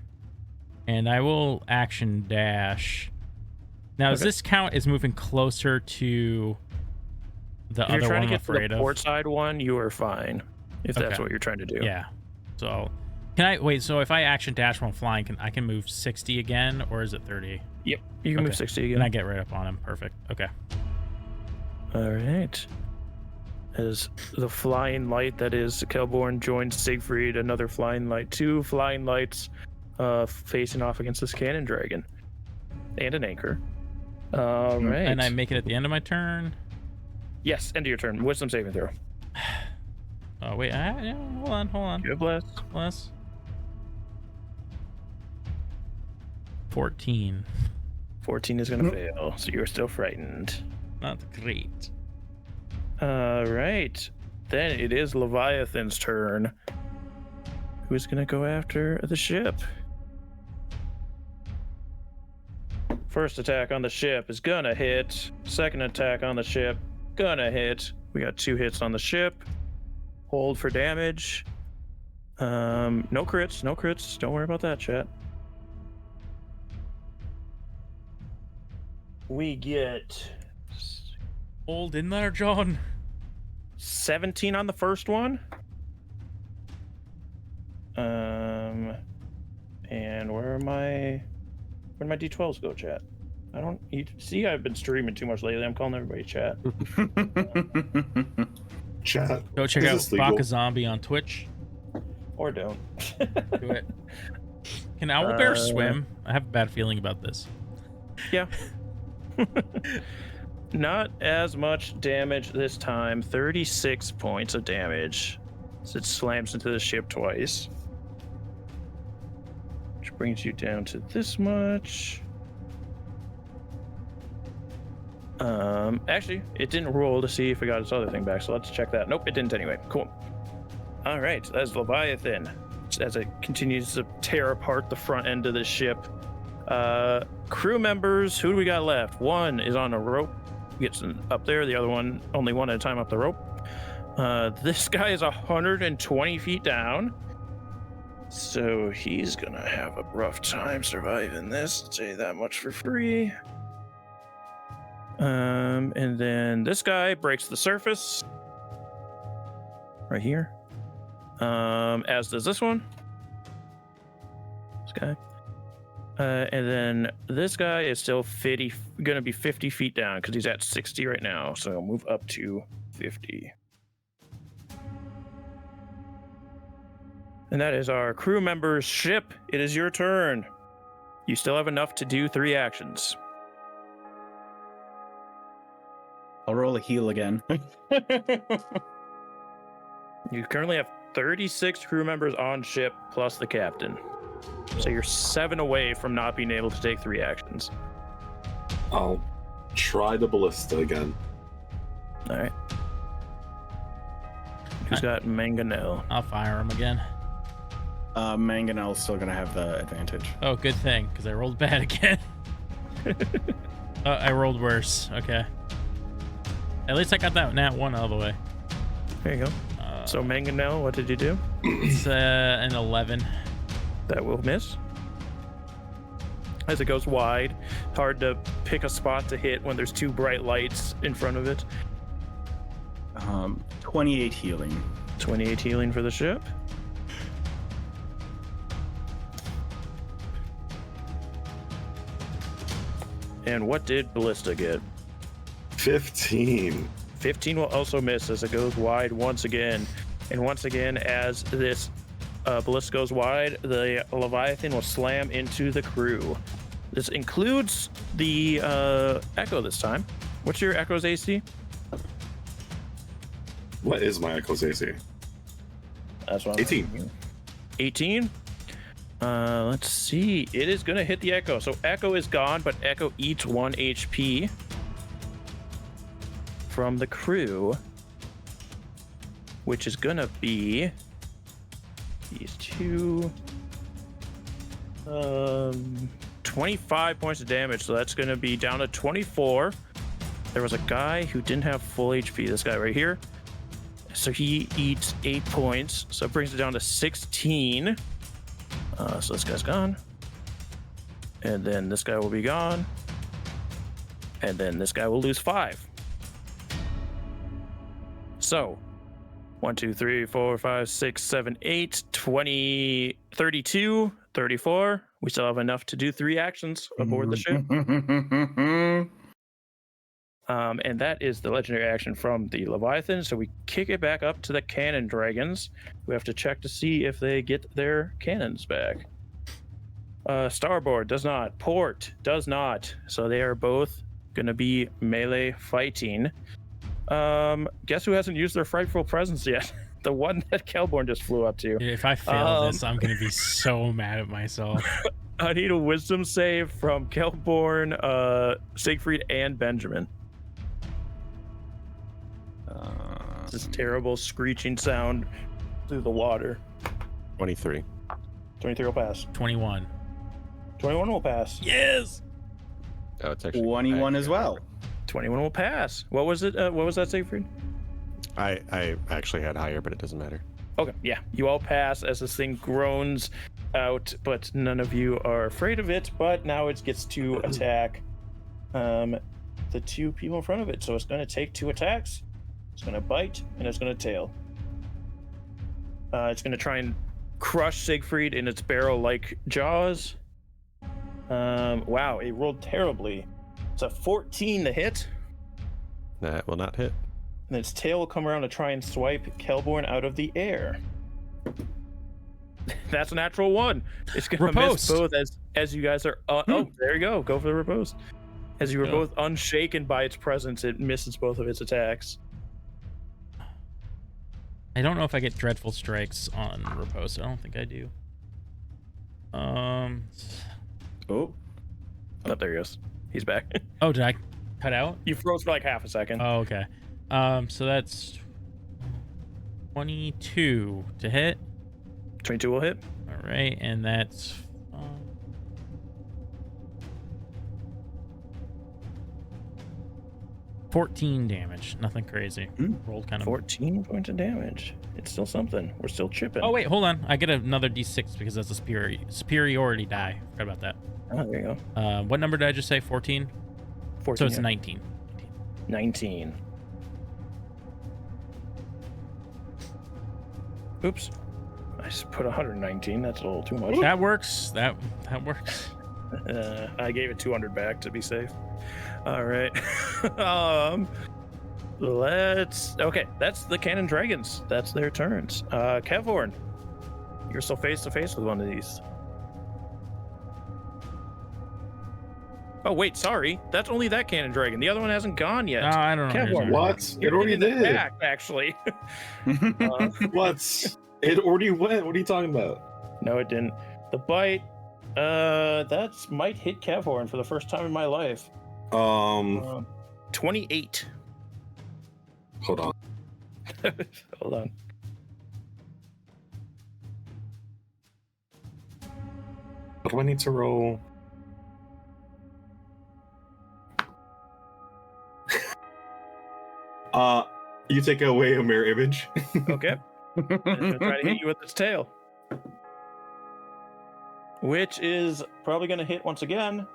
and I will action dash. Now, does this count as moving closer to the If other you're trying one to I'm get to afraid the of? port side one, you are fine. If that's Okay. what you're trying to do. Yeah. So, can I wait? So if I action dash while I'm flying, I can move 60 again, or is it 30? Yep. You can move Okay. 60 again. And I get right up on him. Perfect. Okay. All right. As the flying light that is Kelborn joins Siegfried, another flying light, 2 flying lights facing off against this cannon dragon and an anchor. All right. And I make it at the end of my turn. Yes, end of your turn. Wisdom saving throw. Oh wait, yeah, hold on. Good bless. Plus 14. 14 is going to fail, so you're still frightened. Not great. All right. Then it is Leviathan's turn. Who's going to go after the ship? First attack on the ship is going to hit. Second attack on the ship, going to hit. We got 2 hits on the ship. Hold for damage. No crits. Don't worry about that, chat. We get Hold in there, John. 17 on the first one. And where'd my D12s go, chat? You see, I've been streaming too much lately. I'm calling everybody chat. Chat. Go check Is out this legal? BakaZombie on Twitch. Or don't. Do it. Can owlbear swim? I have a bad feeling about this. Yeah. Not as much damage this time. 36 points of damage. So it slams into the ship twice. Which brings you down to this much. Actually, it didn't roll to see if it got its other thing back, so let's check that. Nope, it didn't anyway. Cool. All right, that's Leviathan. As it continues to tear apart the front end of the ship. Crew members, who do we got left? One is on a rope, gets up there. The other one, only one at a time up the rope. This guy is 120 feet down. So he's gonna have a rough time surviving this, I'll say that much for free. And then this guy breaks the surface. Right here. As does this one. This guy. And then this guy is still gonna be 50 feet down because he's at 60 right now. So I'll move up to 50. And that is our crew member's ship. It is your turn. You still have enough to do 3 actions. I'll roll a heal again. You currently have 36 crew members on ship plus the captain. So you're 7 away from not being able to take 3 actions. I'll try the ballista again. All right. Who's got Mangonel? I'll fire him again. Mangonel's still gonna have the advantage. Oh, good thing, because I rolled bad again. I rolled worse. Okay. At least I got that nat 1 out of the way. There you go. So Mangonel, what did you do? It's an 11. That will miss. As it goes wide, hard to pick a spot to hit when there's 2 bright lights in front of it. 28 healing. 28 healing for the ship. And what did Ballista get? 15. 15 will also miss as it goes wide once again. And once again, as this ballista goes wide, the Leviathan will slam into the crew. This includes the Echo this time. What's your Echo's AC? What is my Echo's AC? That's what 18. 18? Let's see. It is gonna hit the Echo. So Echo is gone, but Echo eats 1 HP from the crew, which is gonna be these two. 25 points of damage. So that's gonna be down to 24. There was a guy who didn't have full HP. This guy right here. So he eats 8 points. So it brings it down to 16. So this guy's gone. And then this guy will be gone. And then this guy will lose 5. So 1, 2, 3, 4, 5, 6, 7, 8, 20, 32, 34. We still have enough to do 3 actions aboard the ship. And that is the legendary action from the Leviathan. So we kick it back up to the cannon dragons. We have to check to see if they get their cannons back. Starboard does not. Port does not. So they are both going to be melee fighting. Guess who hasn't used their frightful presence yet? The one that Kelborn just flew up to. If I fail this, I'm going to be so mad at myself. I need a wisdom save from Kelborn, Siegfried, and Benjamin. This terrible screeching sound through the water. 23. 23 will pass. 21. 21 will pass. Yes! Oh, it's actually 21 as well. 21 will pass. What was it? What was that, Siegfried? I actually had higher, but it doesn't matter. Okay, yeah. You all pass as this thing groans out, but none of you are afraid of it. But now it gets to attack the 2 people in front of it. So it's going to take 2 attacks. It's going to bite, and it's going to tail. It's going to try and crush Siegfried in its barrel-like jaws. Wow, it rolled terribly. It's a 14 to hit. That will not hit. And its tail will come around to try and swipe Kelborn out of the air. That's a natural 1. It's going to miss both as you guys are... Oh, there you go. Go for the riposte. As you were both unshaken by its presence, it misses both of its attacks. I don't know if I get dreadful strikes on riposte. I don't think I do. Oh, there he goes. He's back. Oh, did I cut out? You froze for like half a second. Oh, okay. So that's 22 to hit. 22 will hit. All right, and that's 14 damage. Nothing crazy. Rolled kind of 14 points of damage. It's still something. We're still chipping. Oh wait, hold on. I get another D6 because that's a superiority die. Forgot about that. Oh, there you go. What number did I just say? 14? 14. So it's 19. 19. Oops. I just put 119. That's a little too much. That works. That works. I gave it 200 back to be safe. All right. Okay, that's the cannon dragons. That's their turns. Kevhorn, you're still face to face with one of these. Oh wait, sorry. That's only that cannon dragon. The other one hasn't gone yet. No, I don't know. Kevhorn, What? You're It already in the did. back, actually. What? It already went. What are you talking about? No, it didn't. The bite. That might hit Kevhorn for the first time in my life. 28. Hold on. Hold on. What do I need to roll? You take away a mirror image. Okay. It's gonna try to hit you with its tail. Which is probably gonna hit once again.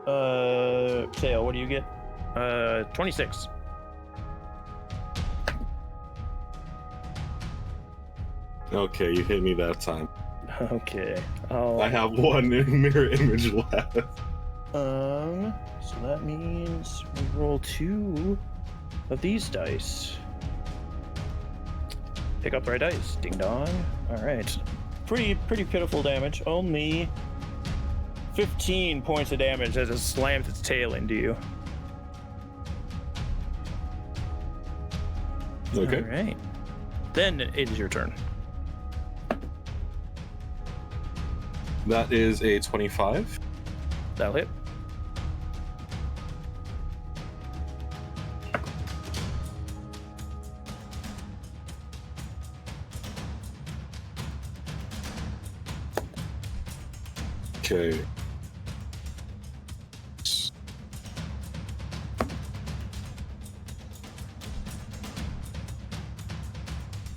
Tail, what do you get? 26. Okay, you hit me that time. Okay. I have 1 mirror image left. So that means we roll 2 of these dice. Pick up the right dice. Ding dong. All right. Pretty pitiful damage. Only 15 points of damage as it slams its tail into you. Okay. All right. Then it is your turn. That is a 25. That'll hit. Okay.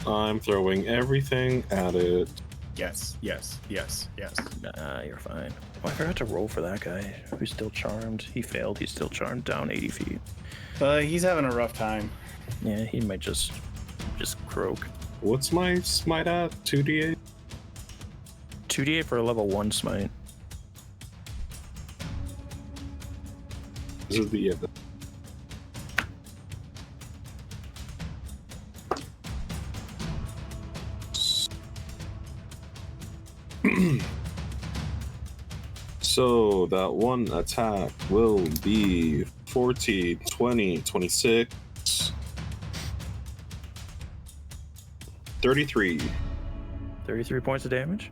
I'm throwing everything at it. Yes. Nah, you're fine. Oh, I forgot to roll for that guy who's still charmed. He failed. He's still charmed down 80 feet. He's having a rough time. Yeah, he might just croak. What's my smite at? 2d8? 2d8 for a level 1 smite. This is the So that one attack will be 40, 20, 26, 33. 33 points of damage.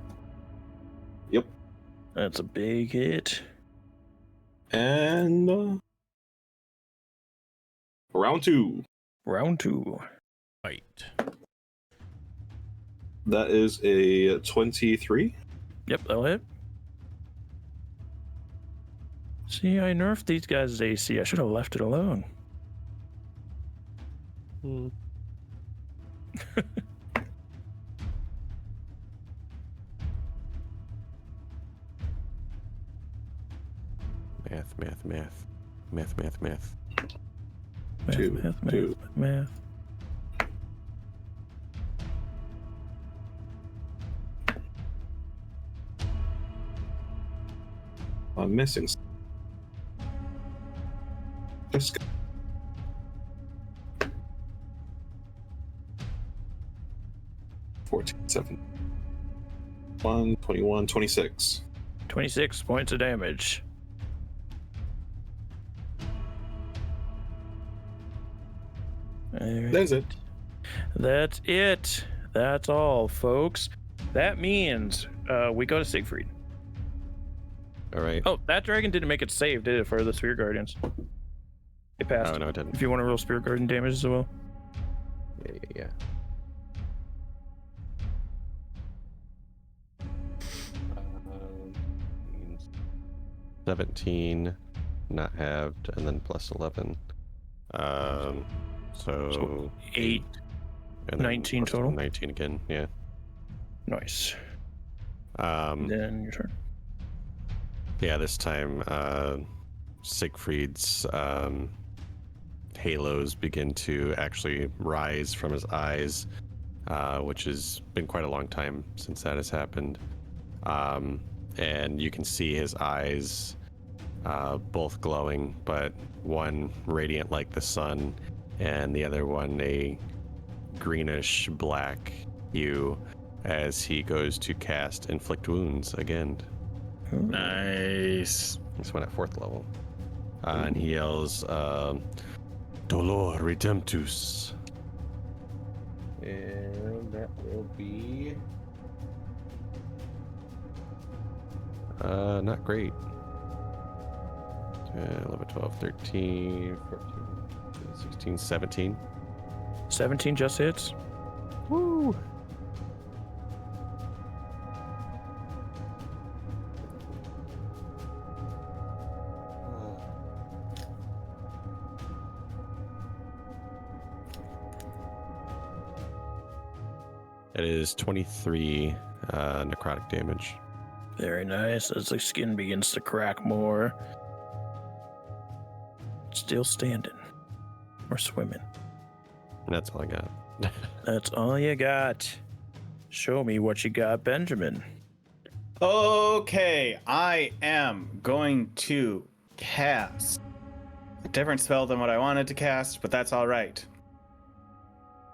Yep. That's a big hit. And round 2. Round 2. Fight. That is a 23. Yep, that'll hit. See, I nerfed these guys' AC. I should have left it alone. Math. Math. I'm missing. Let's go. 14, 7, 1, 21, 26. 26 points of damage. That's it. That's it. That's all, folks. That means we go to Siegfried. All right. Oh, that dragon didn't make it save, did it, for the Spear Guardians? It passed. Oh, no, it didn't. If you want to roll Spear Guardian damage as well. Yeah. 17, not halved, and then plus 11. So 8, and then 19 plus total. 19 again, yeah. Nice. Then your turn. Yeah, this time Siegfried's halos begin to actually rise from his eyes, which has been quite a long time since that has happened. And you can see his eyes both glowing, but one radiant like the sun, and the other one a greenish black hue as he goes to cast Inflict Wounds again. Nice. This one at 4th level. And he yells, Dolor Redemptus. And that will be... not great. 11, 12, 13, 14, 16, 17. 17 just hits. Woo! It is 23 necrotic damage. Very nice. As the skin begins to crack more. Still standing. Or swimming. And that's all I got. That's all you got. Show me what you got, Benjamin. Okay, I am going to cast a different spell than what I wanted to cast, but that's all right.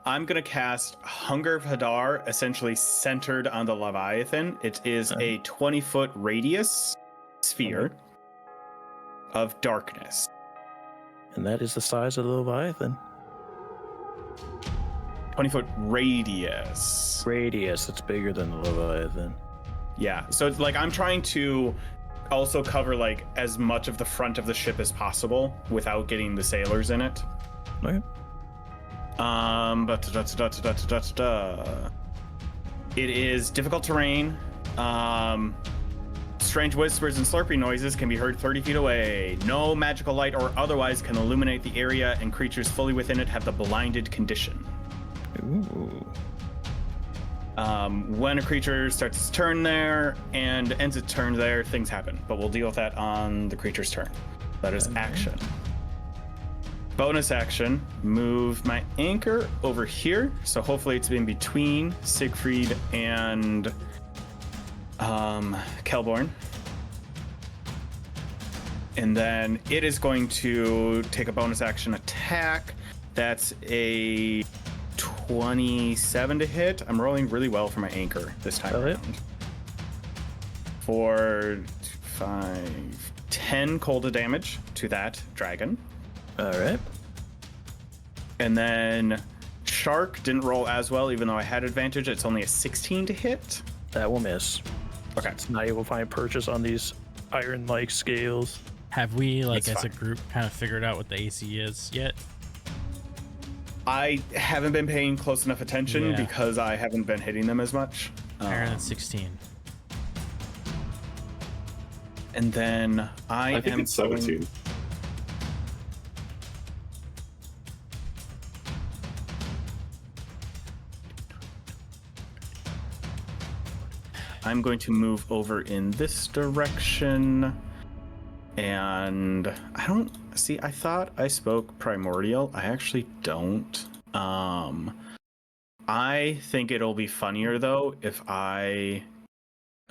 I'm going to cast Hunger of Hadar, essentially centered on the Leviathan. It is a 20-foot radius sphere of darkness. And that is the size of the Leviathan. 20-foot radius. Radius, it's bigger than the Leviathan. Yeah. So it's like I'm trying to also cover like as much of the front of the ship as possible without getting the sailors in it. Okay. But it is difficult terrain. Strange whispers and slurping noises can be heard 30 feet away. No magical light or otherwise can illuminate the area, and creatures fully within it have the blinded condition. Ooh. When a creature starts its turn there and ends its turn there, things happen. But we'll deal with that on the creature's turn. That is action. Bonus action, move my anchor over here. So hopefully it's in between Siegfried and Kelborn. And then it is going to take a bonus action attack. That's a 27 to hit. I'm rolling really well for my anchor this time around. For 5, 10 cold of damage to that dragon. All right. And then Shark didn't roll as well, even though I had advantage. It's only a 16 to hit. That will miss. Okay. It's not able to find purchase on these iron-like scales. Have we, like, That's as a fine. group, kind of figured out what the AC is yet? I haven't been paying close enough attention Yeah. because I haven't been hitting them as much. Higher than 16. And then I think am it's 17. I'm going to move over in this direction. And I don't see, I thought I spoke primordial. I actually don't. I think it'll be funnier though if I'm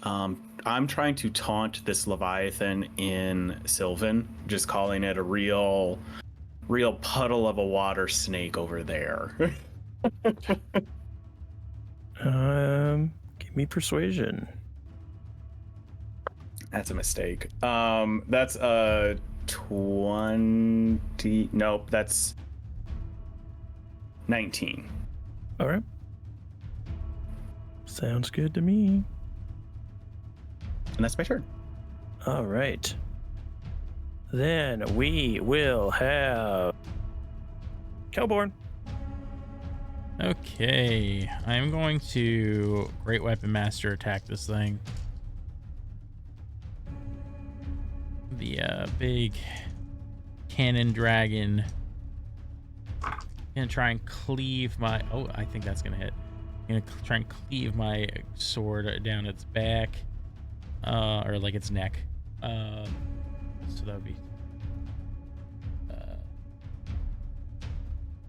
trying to taunt this Leviathan in Sylvan, just calling it a real puddle of a water snake over there. Give me persuasion. That's a mistake. That's a 20. Nope, that's 19. All right. Sounds good to me. And that's my turn. All right. Then we will have Kelborn. Okay, I'm going to Great Weapon Master attack this thing. The big cannon dragon. Gonna try and cleave my. Oh, I think that's gonna hit. Gonna try and cleave my sword down its back, or like its neck. So that would be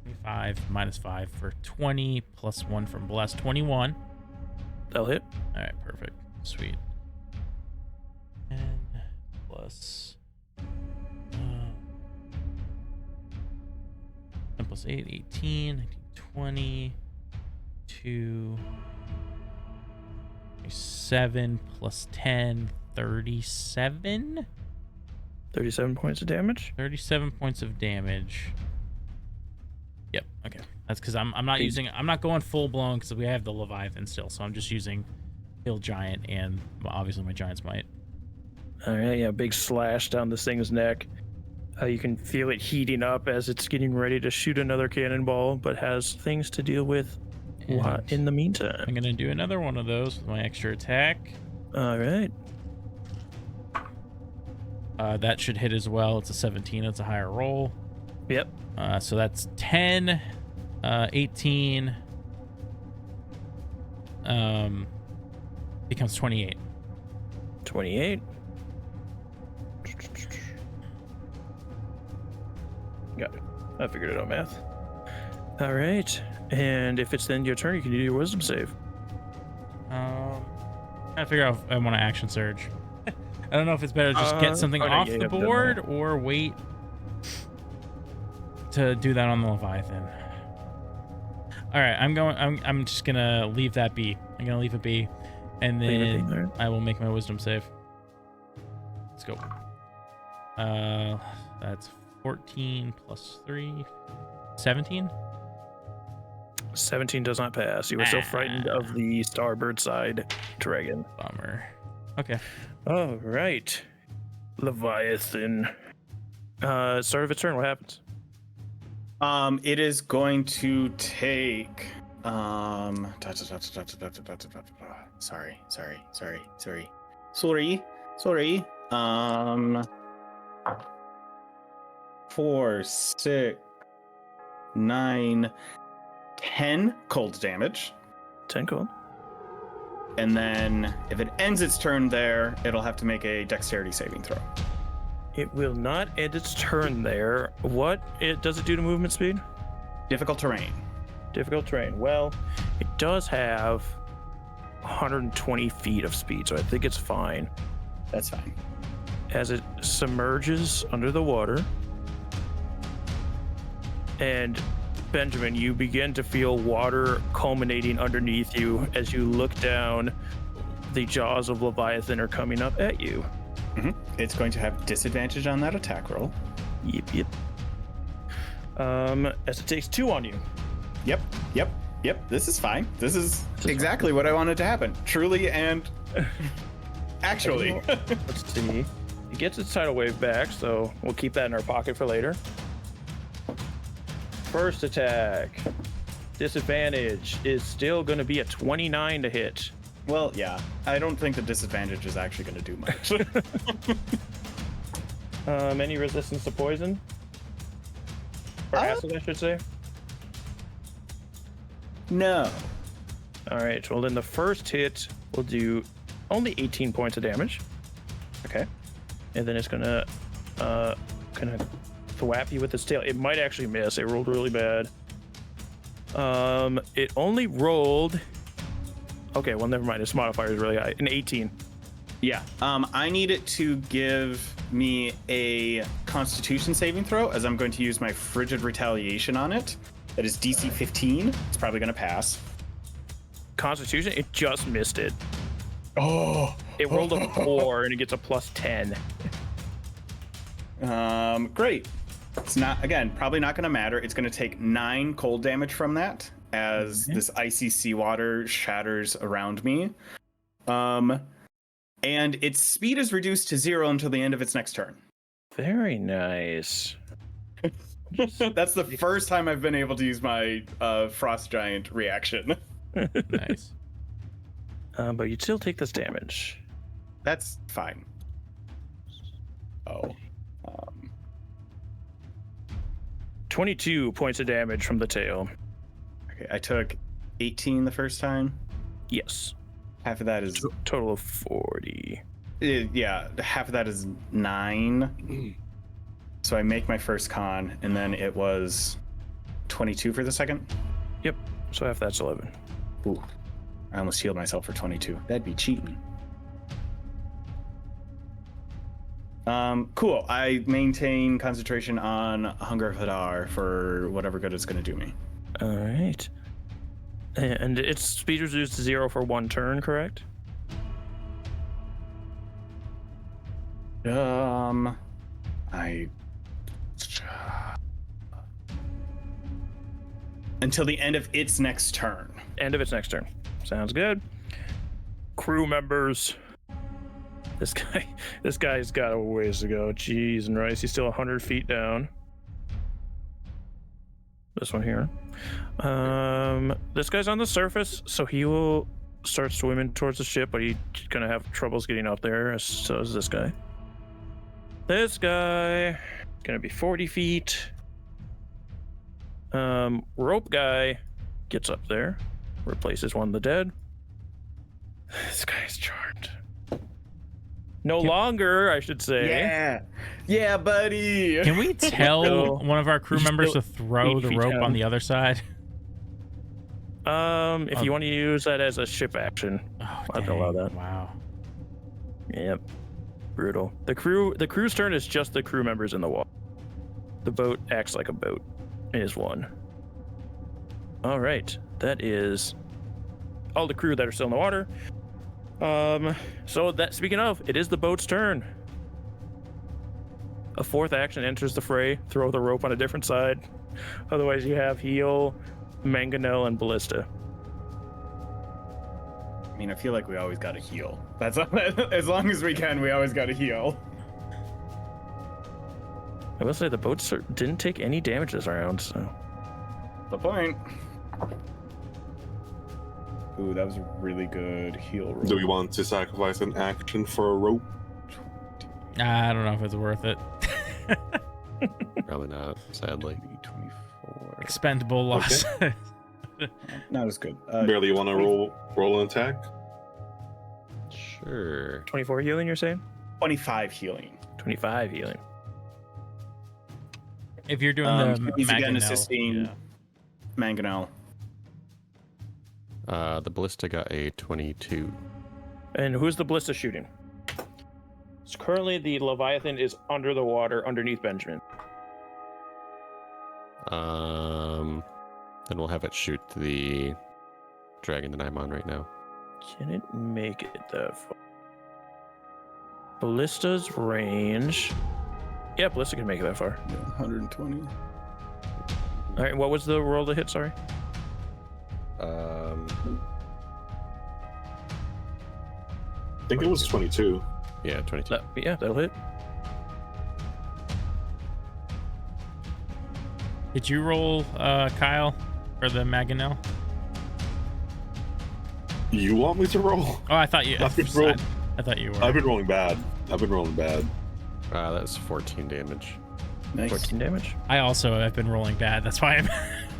25 minus 5 for 20 plus 1 from Bless, 21. That'll hit. All right, perfect, sweet. And plus 10 plus 8, 18, 19, 20, 2, 7 plus 10, 37? 37 points of damage. 37 points of damage. Yep, okay. That's because I'm not going full blown because we have the Leviathan still, so I'm just using Hill Giant and obviously my Giant's Might. All right, yeah, big slash down this thing's neck. You can feel it heating up as it's getting ready to shoot another cannonball, but has things to deal with And in the meantime. I'm gonna do another one of those with my extra attack. All right. That should hit as well. It's a 17. It's a higher roll. Yep. So that's 10, 18, becomes 28. 28. Got it. I figured it out, math. All right. And if it's then your turn, you can do your wisdom save. I figure out if I want to action surge. I don't know if it's better to just get something oh, no, off yeah, the I've done board that. or wait to do that on the Leviathan. All right, I'm just gonna leave that be. I'm gonna leave it be, and Leave it be, then all right. I will make my wisdom save. Let's go. That's 14 plus 3, 17. 17 does not pass. You are still frightened of the starboard side dragon. Bummer. Okay. All right. Leviathan. Start of its turn, what happens? It is going to take sorry. 4, 6, 9, 10 cold damage. 10 cold. And then if it ends its turn there, it'll have to make a dexterity saving throw. It will not end its turn there. What does it do to movement speed? Difficult terrain. Difficult terrain. Well, it does have 120 feet of speed, so I think it's fine. That's fine. As it submerges under the water, and Benjamin, you begin to feel water culminating underneath you as you look down. The jaws of Leviathan are coming up at you. Mm-hmm. It's going to have disadvantage on that attack roll. Yep. As it takes 2 on you. Yep. This is fine. This is exactly what I wanted to happen. Truly and actually. Let's see. It gets its tidal wave back, so we'll keep that in our pocket for later. First attack. Disadvantage is still going to be a 29 to hit. Well, yeah. I don't think the disadvantage is actually going to do much. Any resistance to poison? Or acid, I should say. No. All right. Well, then the first hit will do only 18 points of damage. Okay. And then it's gonna kind of thwap you with its tail. It might actually miss. It rolled really bad. It only rolled. Okay. Well, never mind. Its modifier is really high. An 18. Yeah. I need it to give me a Constitution saving throw, as I'm going to use my Frigid Retaliation on it. That is DC 15. It's probably going to pass. Constitution. It just missed it. Oh. It rolled a 4 and it gets a plus 10. Great. It's not, again, probably not going to matter. It's going to take 9 cold damage from that as this icy seawater shatters around me. And its speed is reduced to 0 until the end of its next turn. Very nice. That's the first time I've been able to use my Frost Giant reaction. Nice. But you'd still take this damage. That's fine. Oh. 22 points of damage from the tail. Okay, I took 18 the first time. Yes. Half of that is... Total of 40. Yeah, half of that is 9. So I make my first con, and then it was 22 for the second? Yep. So half that's 11. Ooh. I almost healed myself for 22. That'd be cheating. Cool. I maintain concentration on Hunger of Hadar for whatever good it's going to do me. All right. And its speed reduced to 0 for 1 turn, correct? Until the end of its next turn. End of its next turn. Sounds good. Crew members. This guy's got a ways to go. Jeez and rice. He's still 100 feet down. This one here. This guy's on the surface, so he will start swimming towards the ship, but he's gonna have troubles getting out there. So is this guy. This guy gonna be 40 feet. Rope guy gets up there, replaces one of the dead. This guy's charmed. No longer, I should say. Yeah, buddy. Can we tell one of our crew members to throw 8 the feet rope down. on the other side? If you want to use that as a ship action, Oh, I can allow dang. that. Wow. Yep. Brutal. The crew's turn is just the crew members in the water. The boat acts like a boat. It is 1. All right. That is all the crew that are still in the water. So that, speaking of, it is the boat's turn. A 4th action enters the fray. Throw the rope on a different side. Otherwise, you have heal, Mangonel, and Ballista. I mean, I feel like we always gotta heal. That's as long as we can, we always gotta heal. I will say the boats didn't take any damage this round, so. The point. Ooh, that was a really good heal roll. Do we want to sacrifice an action for a rope? I don't know if it's worth it. Probably not, sadly. 24. Expendable loss. Not as good. Barely you want to roll an attack? Sure. 24 healing, you're saying? 25 healing. 25 healing. If you're doing the he's again Mangonel, assisting Mangonel. The ballista got a 22. And who's the Ballista shooting? So currently the Leviathan is under the water underneath Benjamin. Then we'll have it shoot the dragon that I'm on right now. Can it make it that far? Ballista's range. Yeah, Ballista can make it that far. 120. All right, what was the roll to hit? Sorry. I think it was 22. Yeah, 22. Yeah, that'll hit. Did you roll, Kyle, for the Mangonel? You want me to roll? Oh, I thought you. I've been roll- I thought you were. I've been rolling bad. That's 14 damage. Nice. 14 damage. I also have been rolling bad. That's why I'm.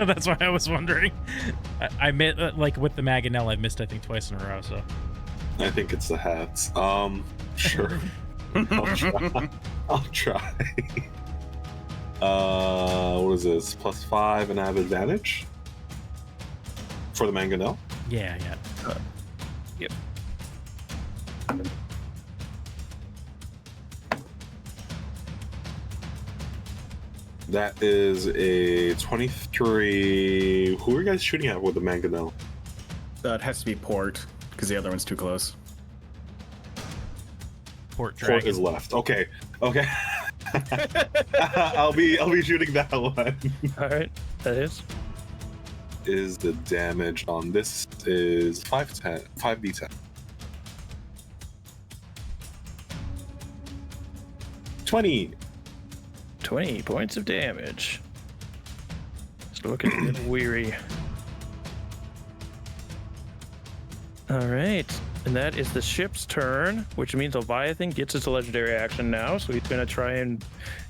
That's why I was wondering. I like with the Mangonel, I missed I think twice in a row. So. I think it's the hats. Sure. I'll try. What is this? +5 and I have advantage? For the Mangonel? Yeah. Yep. That is a 23. Who are you guys shooting at with the Mangonel? It has to be Port, because the other one's too close. Port Port Dragon. is left. Okay. I'll be shooting that one. All right, that is. Is the damage on this is 5d10. 20. 20 points of damage. It's looking a little weary. All right, and that is the ship's turn, which means Leviathan gets its legendary action now. So he's going to try and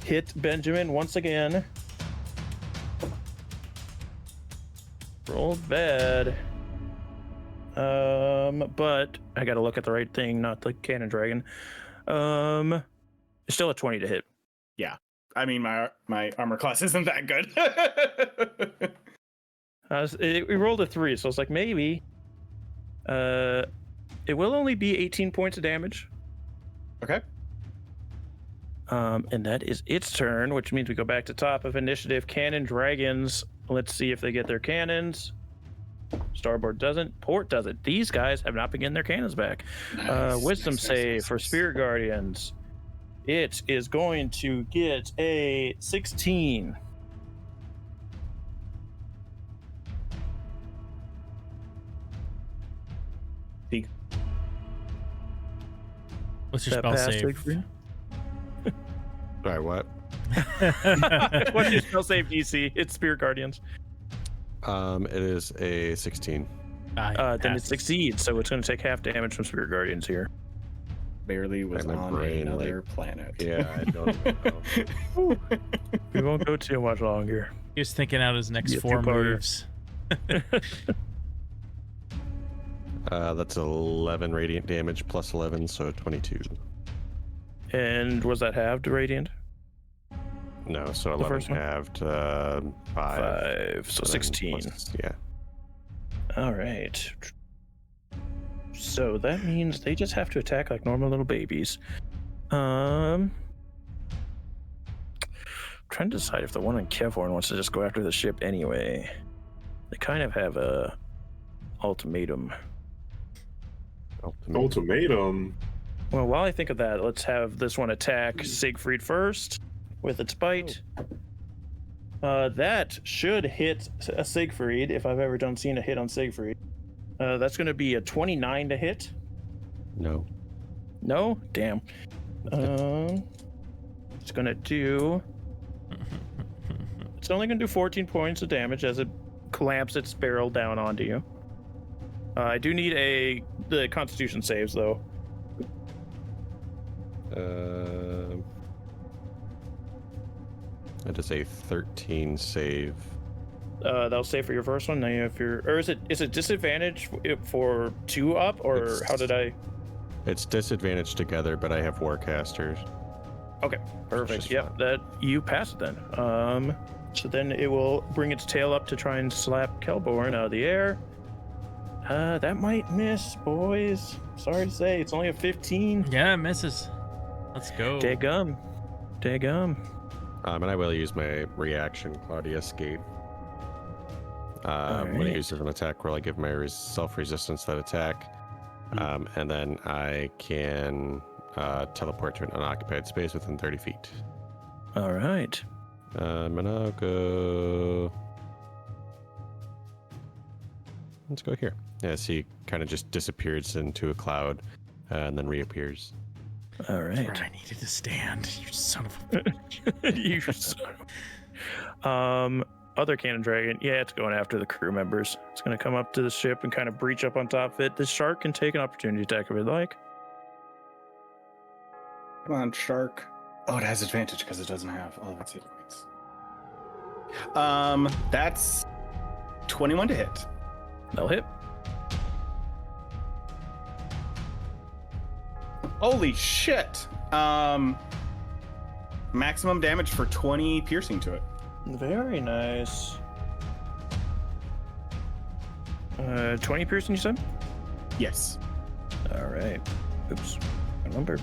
hit Benjamin once again. Rolled bad. But I got to look at the right thing, not the cannon dragon. It's still a 20 to hit. Yeah. I mean, my armor class isn't that good. We rolled a 3, so it's like maybe. It will only be 18 points of damage. Okay. And that is its turn, which means we go back to top of initiative. Cannon dragons. Let's see if they get their cannons. Starboard doesn't. Port doesn't. These guys have not been getting their cannons back. Wisdom save for Spirit Guardians. It is going to get a 16. What's your spell save? Sorry, what? What's your spell save DC? It's Spirit Guardians. It is a 16. Then it succeeds, so it's going to take half damage from Spirit Guardians here. Barely was My on brain, another planet. Yeah, I don't know. We won't go too much longer. He was thinking out his next Yeah, 4 two-parter. moves. That's 11 radiant damage plus 11, so 22. And was that halved radiant? No, so The 11 first one? halved, 5. 5, so then 16. plus- yeah. All right. So that means they just have to attack like normal little babies. Trying to decide if the one in Kevhorn wants to just go after the ship anyway. They kind of have a ultimatum. Ultimatum. Well, while I think of that, let's have this one attack Siegfried first with its bite. That should hit a Siegfried if I've ever seen a hit on Siegfried. That's going to be a 29 to hit. No. No? Damn. It's going to do... It's only going to do 14 points of damage as it clamps its barrel down onto you. I do need the Constitution saves, though. That is a 13 save. That'll save for your first one. Now you have or is it disadvantage for 2 up, or how did I? It's disadvantaged together, but I have Warcasters. Okay, perfect. Yep, that you pass it then. So then it will bring its tail up to try and slap Kelborn out of the air. That might miss, boys. Sorry to say, it's only a 15. Yeah, it misses. Let's go. Daggum. And I will use my reaction, Claudia Escape. When it uses an attack roll, I give my self-resistance to that attack. And then I can teleport to an unoccupied space within 30 feet. All right. And I'll go... Let's go here. Yeah, so he kind of just disappears into a cloud and then reappears. All right. That's where I needed to stand. You son of a bitch. You son of... Other cannon dragon, yeah, it's going after the crew members. It's going to come up to the ship and kind of breach up on top of it. This shark can take an opportunity attack if it like. Come on, shark. Oh, it has advantage because it doesn't have. Oh, that's hit points. That's 21 to hit. They'll hit. Holy shit! Maximum damage for 20 piercing to it. Very nice. 20 piercing, you said? Yes. All right. Oops. Wrong number.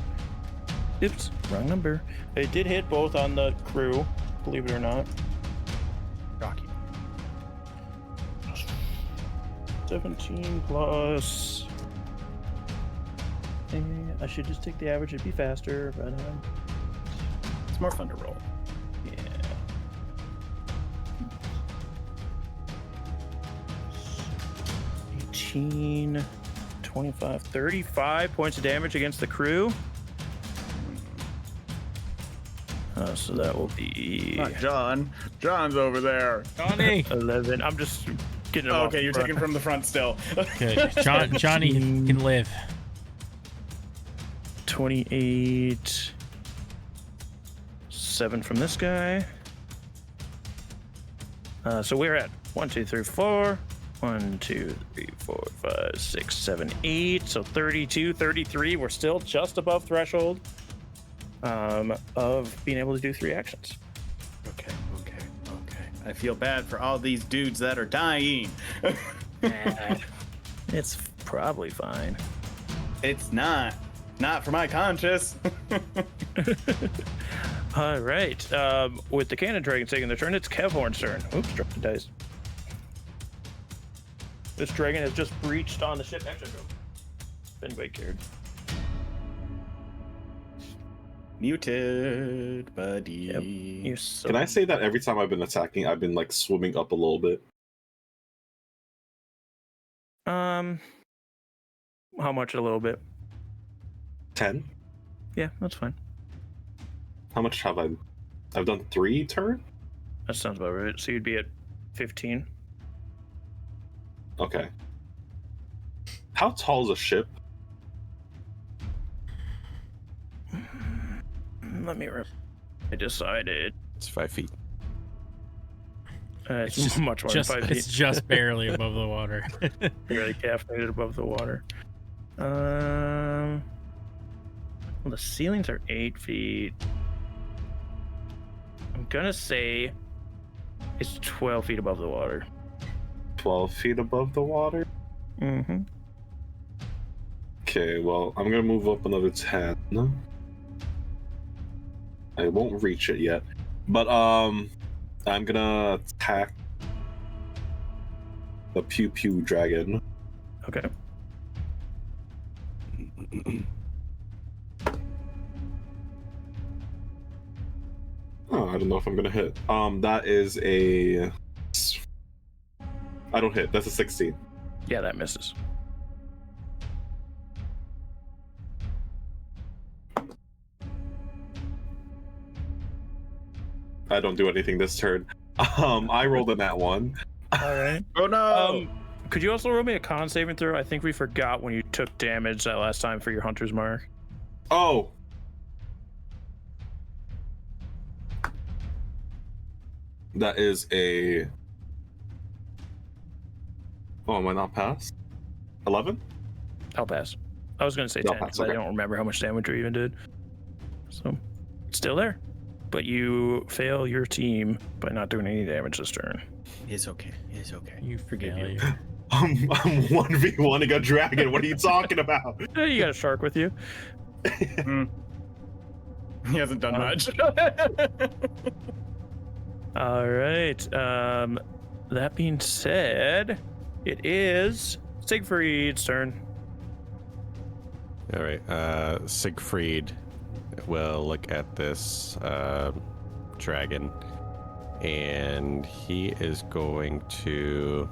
Oops. Wrong number. It did hit both on the crew, believe it or not. Rocky. 17 plus... I should just take the average, it'd be faster, but... It's more fun to roll. Yeah. 18, 25, 35 points of damage against the crew. So that will be... Not John. John's over there. Johnny! 11. I'm just getting him off Okay, the you're front. taking from the front still. Okay, Johnny can live. 28. 7 from this guy. So we're at 1, 2, 3, 4. 1, 2, 3, 4, 5, 6, 7, 8. So 32, 33. We're still just above threshold of being able to do 3 actions. Okay. I feel bad for all these dudes that are dying. It's probably fine. It's not. Not for my conscience. All right. With the cannon dragon taking their turn, it's Kevhorn's turn. Oops, dropped the dice. This dragon has just breached on the ship. Actually, if anybody cared. Muted, buddy. Yep. You're so... Can I say that every time I've been attacking, I've been like swimming up a little bit? How much a little bit? 10? Yeah, that's fine. How much have I? I've done 3 turn? That sounds about right. So you'd be at 15. Okay. How tall is a ship? Let me I decided. It's 5 feet. It's just much more than 5 feet. It's just barely above the water. Barely caffeinated above the water. Well, the ceilings are 8 feet. I'm gonna say it's 12 feet above the water. 12 feet above the water? Mm-hmm. Okay, well, I'm gonna move up another 10. I won't reach it yet. But, I'm gonna attack the Pew Pew Dragon. Okay. Oh, I don't know if I'm gonna hit. That is a. I don't hit. That's a 16. Yeah, that misses. I don't do anything this turn. I rolled a nat 1. All right. Oh no! Could you also roll me a con saving throw? I think we forgot when you took damage that last time for your hunter's mark. Oh. That is a. Oh, am I not past? 11? I'll pass. I was gonna say I'll 10 pass, because okay. I don't remember how much damage you even did. So, it's still there. But you fail your team by not doing any damage this turn. It's okay. It's okay. You Forgive failure. you. I'm 1v1ing a dragon. What are you talking about? You got a shark with you. He hasn't done much. All right. That being said, it is Siegfried's turn. All right. Siegfried will look at this dragon, and he is going to.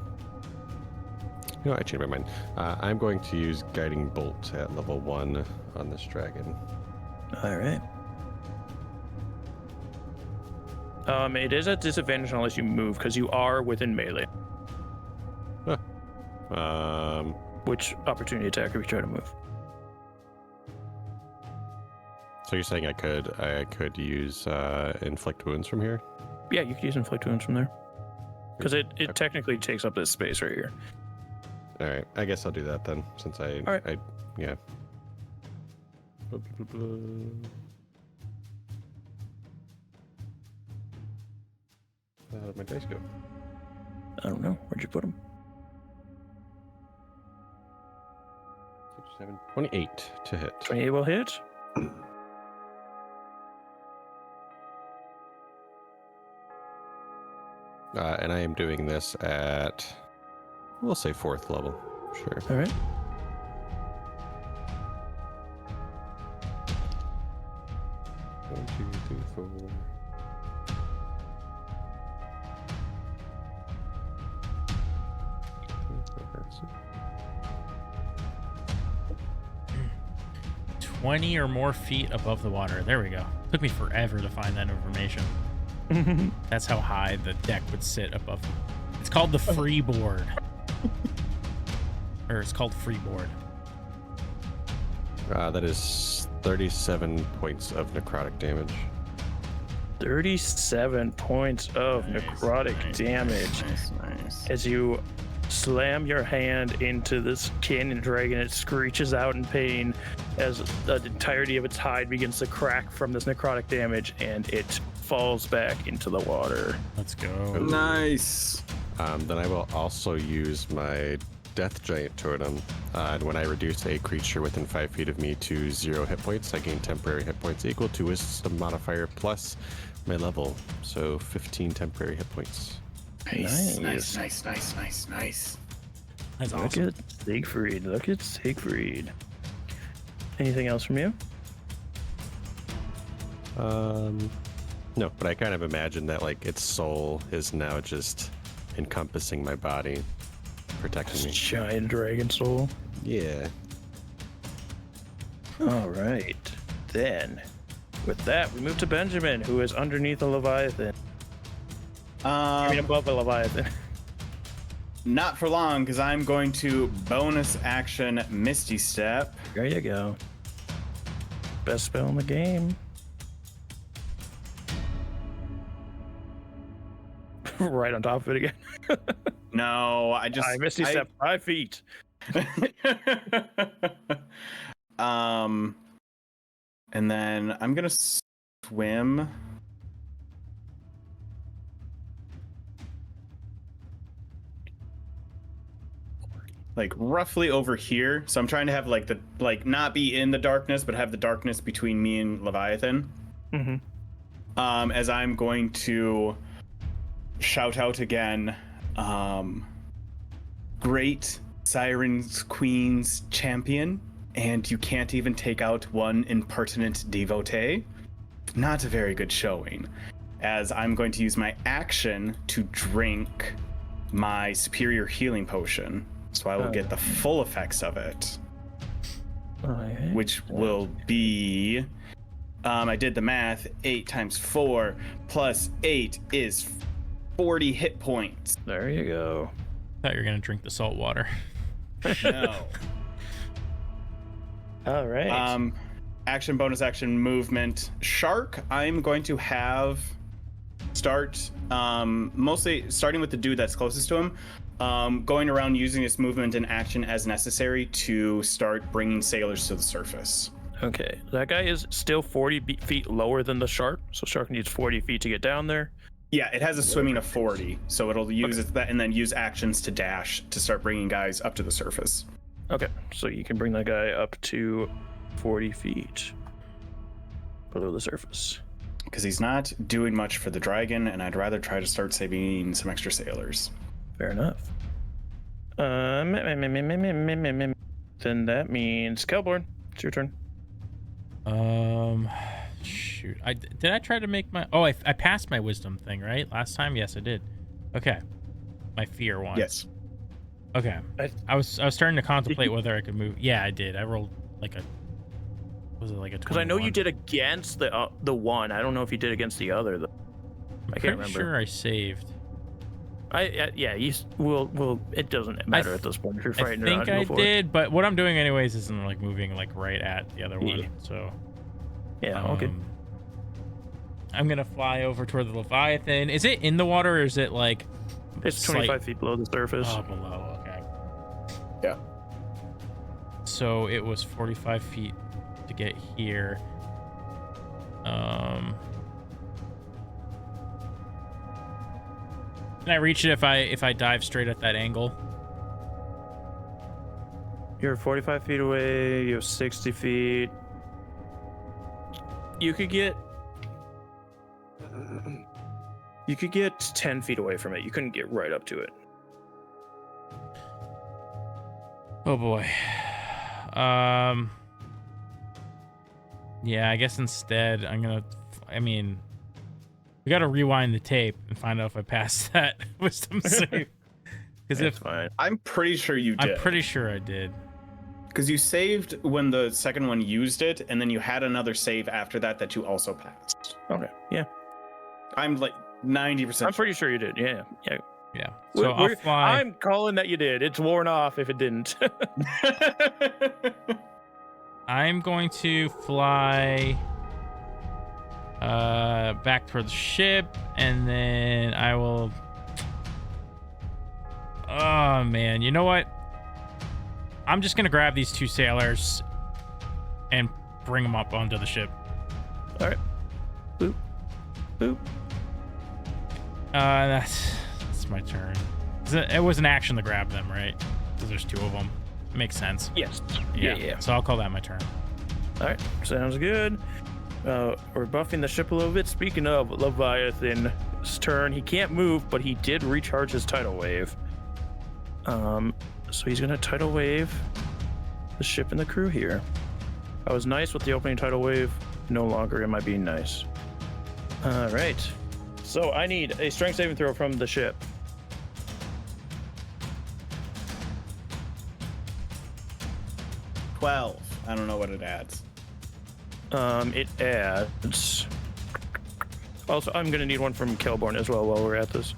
No, I changed my mind. I'm going to use Guiding Bolt at level 1 on this dragon. All right. It is at disadvantage unless you move because you are within melee. Which opportunity attack if you try to move? So you're saying I could use inflict wounds from here? Yeah, you could use inflict wounds from there. Because it technically takes up this space right here. All right, I guess I'll do that then, since All right. yeah. How did my dice go? I don't know. Where'd you put them? 6, 7, 28 to hit. 28 will hit. And I am doing this at, we'll say 4th level. Sure. All right. One, two, three, four. Hmm. 20 or more feet above the water. There we go. Took me forever to find that information. That's how high the deck would sit above. It's called the freeboard. Or it's called freeboard. That is 37 points of necrotic damage. 37 points of necrotic damage. Nice. As you slam your hand into this canyon dragon, it screeches out in pain as the entirety of its hide begins to crack from this necrotic damage, and it falls back into the water. Let's go. Nice. Then I will also use my Death Giant Totem. And when I reduce a creature within 5 feet of me to 0 hit points, I gain temporary hit points equal to Wisdom modifier plus my level. So 15 temporary hit points. Nice. Nice. Nice. That's Look awesome. at Siegfried. Look at Siegfried. Anything else from you? No, but I kind of imagine that like its soul is now just encompassing my body, protecting me. Giant dragon soul. Yeah. All right. Then, with that, we move to Benjamin, who is underneath a Leviathan. I mean, above a Leviathan. Not for long, because I'm going to bonus action Misty Step. There you go. Best spell in the game. Right on top of it again. No, I Misty Step 5 feet. And then I'm gonna swim. Like roughly over here. So I'm trying to have not be in the darkness, but have the darkness between me and Leviathan. Mm-hmm. As I'm going to shout out again, great Sirens Queen's champion, and you can't even take out one impertinent devotee. Not a very good showing. as I'm going to use my action to drink my superior healing potion. So I will get the full effects of it, which will be, I did the math, 8 times 4 plus 8 is 40 hit points. There you go. I thought you were going to drink the salt water. No. All right. Action, bonus action, movement. Shark, I'm going to have start mostly starting with the dude that's closest to him, going around using his movement and action as necessary to start bringing sailors to the surface. Okay, that guy is still 40 feet lower than the shark, so shark needs 40 feet to get down there. Yeah, it has a swimming of 40, so it'll use that and then use actions to dash to start bringing guys up to the surface. Okay, so you can bring that guy up to 40 feet below the surface. Because he's not doing much for the dragon, and I'd rather try to start saving some extra sailors. Fair enough. Then that means Kelborn, it's your turn. Shoot. Did I try to make my... Oh, I passed my wisdom thing, right? Last time? Yes, I did. Okay. My fear one. Yes. Okay. I was starting to contemplate whether I could move. Yeah, I did. I rolled like a... Was it like a 21? Because I know you did against the one. I don't know if you did against the other, though. I can't remember. Sure I saved. Yeah, it doesn't matter at this point if you're fighting or not. I think I did, but what I'm doing anyways isn't like moving like right at the other one. So yeah, okay. I'm gonna fly over toward the Leviathan. Is it in the water or is it like it's 25 feet below the surface? Oh, below. Okay. Yeah. So it was 45 feet to get here. Can I reach it if I dive straight at that angle? You're 45 feet away. You have 60 feet. You could get 10 feet away from it. You couldn't get right up to it. Oh boy. Yeah, I guess instead we got to rewind the tape and find out if I passed that wisdom save. Because fine. I'm pretty sure you did. I'm pretty sure I did. Because you saved when the second one used it, and then you had another save after that you also passed. Okay. Yeah. I'm like 90%. I'm pretty sure you did. Yeah. Yeah. Yeah. So I'll fly. I'm calling that you did. It's worn off if it didn't. I'm going to fly back toward the ship, and then I will... Oh, man. You know what? I'm just going to grab these 2 sailors and bring them up onto the ship. All right. Boop. Boop. That's my turn. It was an action to grab them, right? Because there's 2 of them. Makes sense. Yes. Yeah. So I'll call that my turn. All right. Sounds good. We're buffing the ship a little bit. Speaking of Leviathan's turn, he can't move, but he did recharge his tidal wave. So he's gonna tidal wave the ship and the crew here. I was nice with the opening tidal wave. No longer am I being nice. All right. So I need a strength saving throw from the ship. $12. I don't know what it adds. It adds. Also, I'm gonna need one from Kelborn as well while we're at this.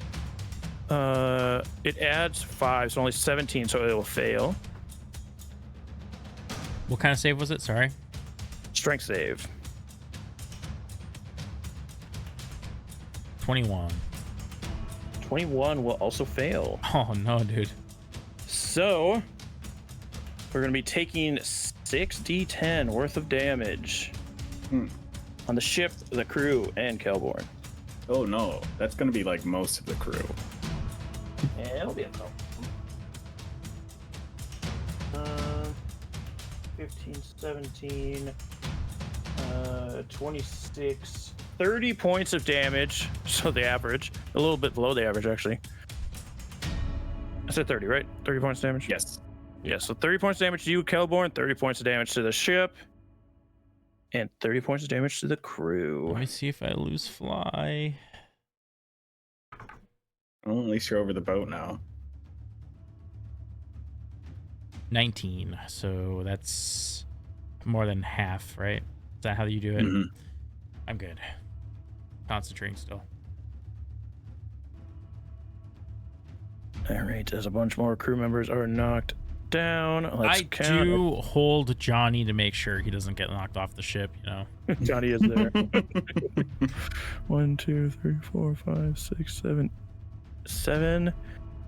It adds 5, so only 17, so it will fail. What kind of save was it? Sorry. Strength save. 21. 21 will also fail. Oh no, dude. So we're gonna be taking 6d10 worth of damage on the ship, the crew, and Kelborn. Oh no, that's gonna be like most of the crew. Yeah, it'll be a couple. 15, 17, 26, 30 points of damage. So the average, a little bit below the average, actually. I said 30, right? 30 points damage? Yes. Yeah, so 30 points damage to you, Kelborn, 30 points of damage to the ship, and 30 points of damage to the crew. Let me see if I lose fly. Well, at least you're over the boat now. 19. So that's more than half, right? Is that how you do it? Mhm. I'm good. Concentrating still. All right, as a bunch more crew members are knocked down, let's I count. do hold Johnny to make sure he doesn't get knocked off the ship, you know. Johnny is there. 1, 2, 3, 4, 5, 6, 7, 7.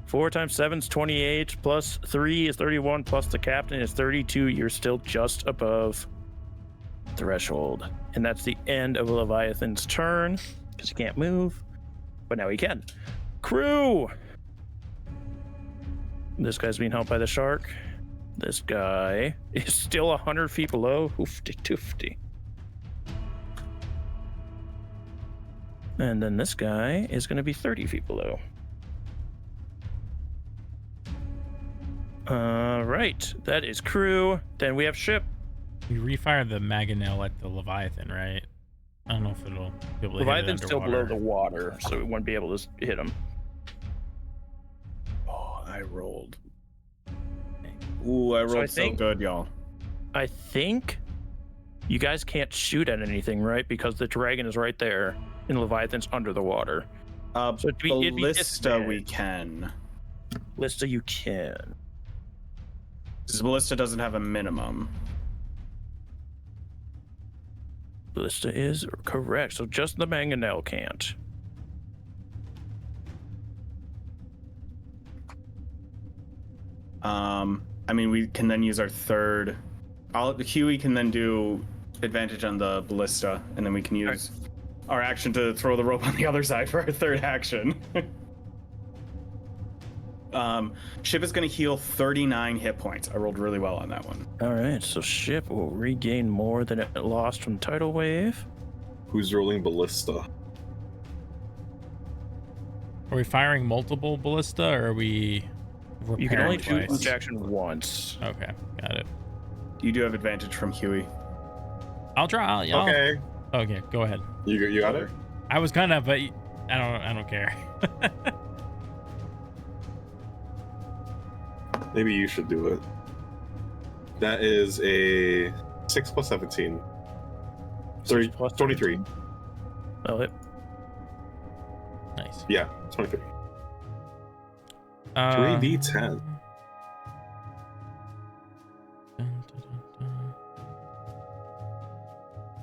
4 times 7 is 28, plus 3 is 31, plus the captain is 32. You're still just above threshold. And that's the end of Leviathan's turn, because he can't move. But now he can. Crew! This guy's being helped by the shark. This guy is still 100 feet below. Hoofty toofty. And then this guy is going to be 30 feet below. Right, that is crew. Then we have ship. We refire the mangonel at the Leviathan, right? I don't know if it'll be able to Leviathan's hit it still below underwater. the water, so it won't be able to hit him. Oh, I rolled. Ooh, I rolled I so think- good, y'all. I think you guys can't shoot at anything, right? Because the dragon is right there, and Leviathan's under the water. So it'd be Ballista we disadvantage. can. Lista, you can. Because Ballista doesn't have a minimum. Ballista is correct, so just the mangonel can't. I mean, we can then use our third. Huey can then do advantage on the Ballista, and then we can use our action to throw the rope on the other side for our third action. Ship is going to heal 39 hit points. I rolled really well on that one. All right, so ship will regain more than it lost from tidal wave. Who's rolling ballista? Are we firing multiple ballista, or are we You can only repairing do twice? each action once. Okay, got it. You do have advantage from Huey. I'll draw. Okay, Okay, go ahead. you got it. I was gonna, but I don't care. Maybe you should do it. That is a 6 plus 17. 23. Oh, it, Nice. Yeah, 23. Uh, 3d10. dun, dun, dun.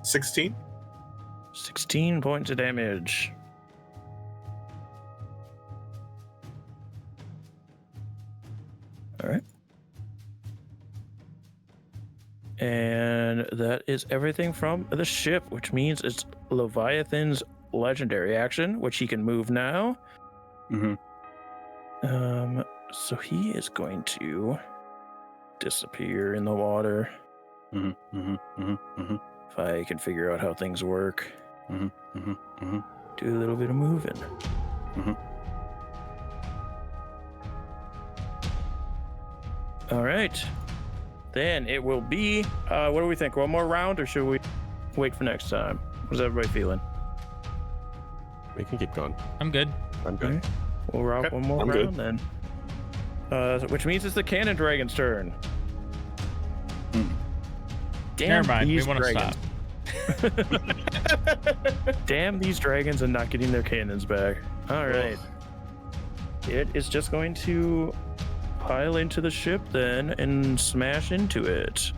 16. 16 points of damage. All right. And that is everything from the ship, which means it's Leviathan's legendary action, which he can move now. Mm-hmm. So he is going to disappear in the water. Mm-hmm. Mm-hmm. Mm-hmm. Mm-hmm. If I can figure out how things work, Mm-hmm. Mm-hmm. Mm-hmm. do a little bit of moving. Mm-hmm. All right. Then it will be, what do we think? One more round, or should we wait for next time? How's everybody feeling? We can keep going. I'm good. I'm good. Okay. We'll rock Okay, one more I'm round then. Which means it's the cannon dragon's turn. Damn Never mind. We these want to dragons. stop. Damn these dragons and not getting their cannons back. All right. It is just going to pile into the ship then and smash into it.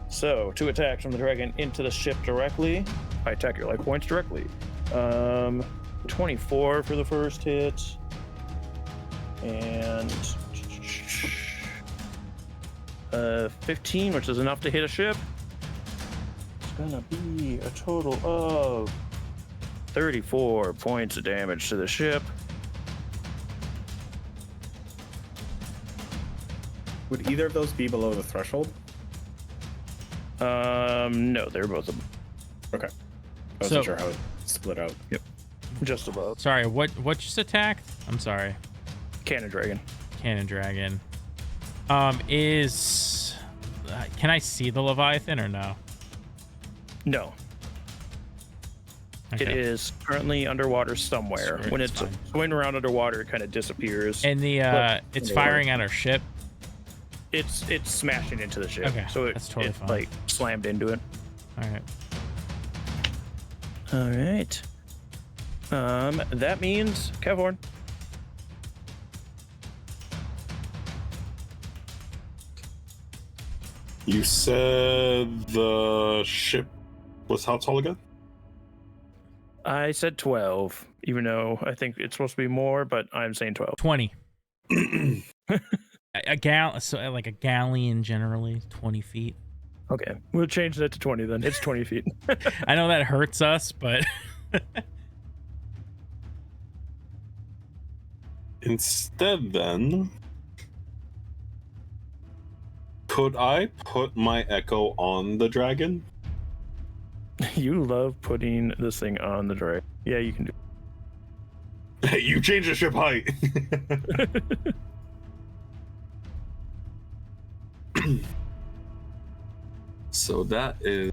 So, 2 attacks from the dragon into the ship directly. I attack your life points directly. 24 for the first hit. And 15, which is enough to hit a ship. It's gonna be a total of 34 points of damage to the ship. Would either of those be below the threshold? No, they're both Okay. I wasn't So- sure how it split out. just above. Sorry, what just attacked? I'm sorry. Cannon dragon. Cannon dragon. Is can I see the Leviathan or no? No. It Okay. is currently underwater somewhere. Sweet, When it's it's fine. going around underwater, it kind of disappears. And the it's firing at our ship. It's smashing into the ship. Okay, So that's totally fine. like slammed into it. All right. All right. That means Kevhorn. You said the ship was how tall again? I said 12, even though I think it's supposed to be more, but I'm saying 12. 20. So like a galleon generally 20 feet. Okay, we'll change that to 20 then. It's 20 feet. I know that hurts us, but Instead, then, could I put my echo on the dragon? You love putting this thing on the dragon. Yeah, you can do. Hey, you changed the ship height. So that is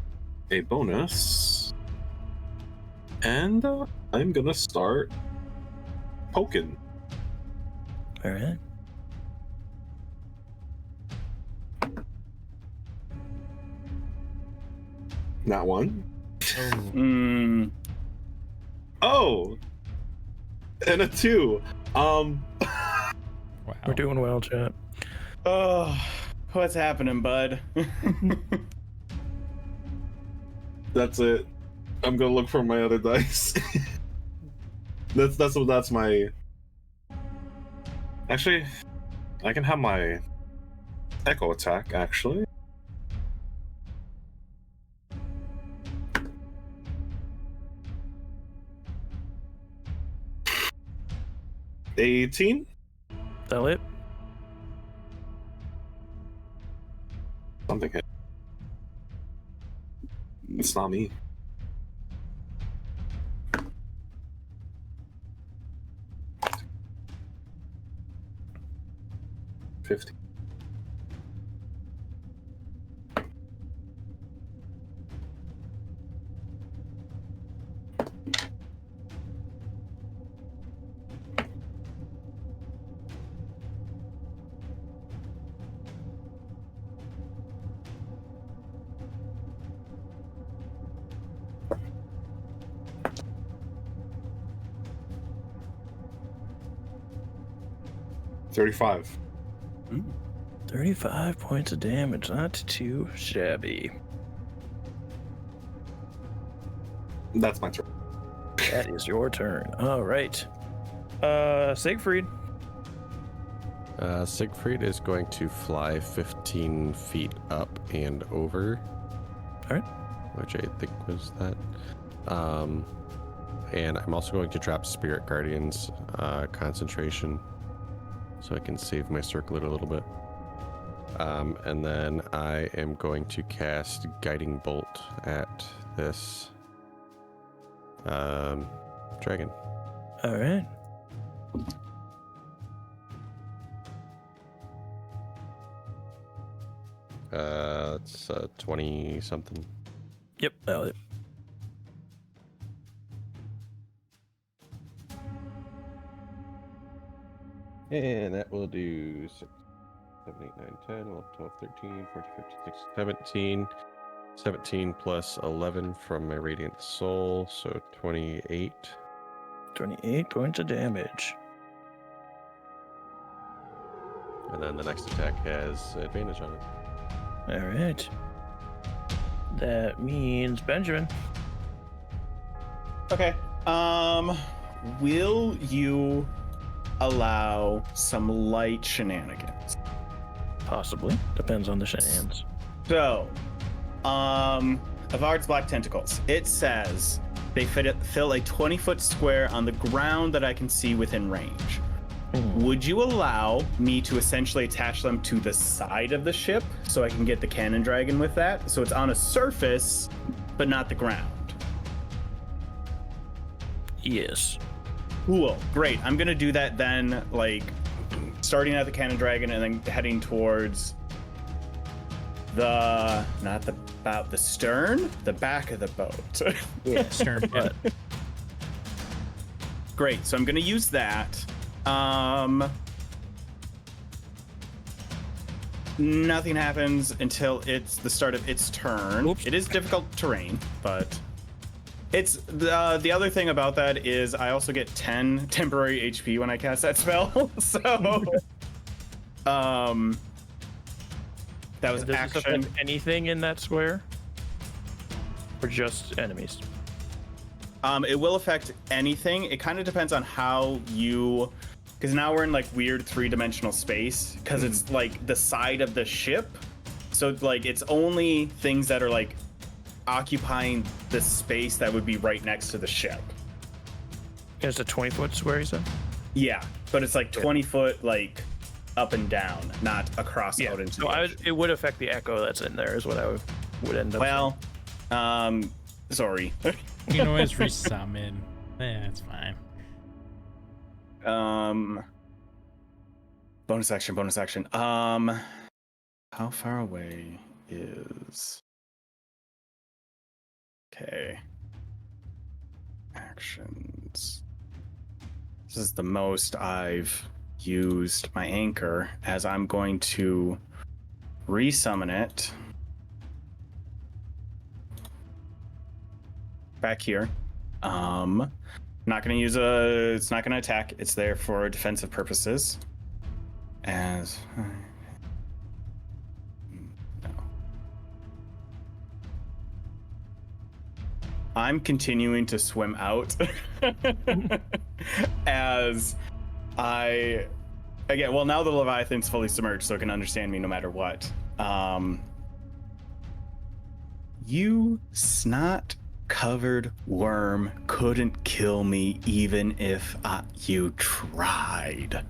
a bonus. And I'm gonna start poking. All right. Not one. Oh! And a 2. wow. We're doing well, chat. Oh, what's happening, bud? That's it. I'm gonna look for my other dice. that's my. Actually, I can have my echo attack. Actually, $18. That it? Something hit. It's not me. $50. $35. 35 points of damage. Not too shabby. That's my turn. That is your turn. All right. Siegfried. Siegfried is going to fly 15 feet up and over. All right. Which I think was that. And I'm also going to drop Spirit Guardians concentration so I can save my circlet a little bit. And then I am going to cast Guiding Bolt at this dragon. All right. It's 20 something. Yep. That'll hit. And that will do 6, 7, 8, 9, 10, 11, 12, 13, 14, 15, 16, 17. 17 plus 11 from my Radiant Soul, so 28. 28 points of damage. And then the next attack has advantage on it. All right. That means Benjamin. Okay. Will you allow some light shenanigans? Possibly. Depends on the shenanigans. So, Avard's Black Tentacles. It says they fill a 20-foot square on the ground that I can see within range. Would you allow me to essentially attach them to the side of the ship so I can get the cannon dragon with that? So it's on a surface, but not the ground. Yes. Cool. Great. I'm going to do that then, like, starting at the cannon dragon and then heading towards the, not the bow, the stern, the back of the boat. Yeah. Stern. But Great. So I'm going to use that. Nothing happens until it's the start of its turn. Oops. It is difficult terrain, but it's the other thing about that is I also get 10 temporary HP when I cast that spell. So that was Does this action. affect anything in that square? Or just enemies? It will affect anything. It kind of depends on how you, because now we're in like weird 3-dimensional space because it's like the side of the ship. So like it's only things that are like occupying the space that would be right next to the ship. It's a 20-foot square, you said? Yeah, but it's like 20 foot like up and down, not across out into so the ocean. it would affect the echo that's in there is what I would end up Well, sorry. You can always resummon. Yeah, it's fine. Bonus action. How far away is... Okay. Actions. This is the most I've used my anchor, as I'm going to resummon it back here. Not gonna use it's not gonna attack. It's there for defensive purposes. As no. I'm continuing to swim out as I again. Well, now the Leviathan's fully submerged, so it can understand me no matter what. You snot-covered worm couldn't kill me even if you tried.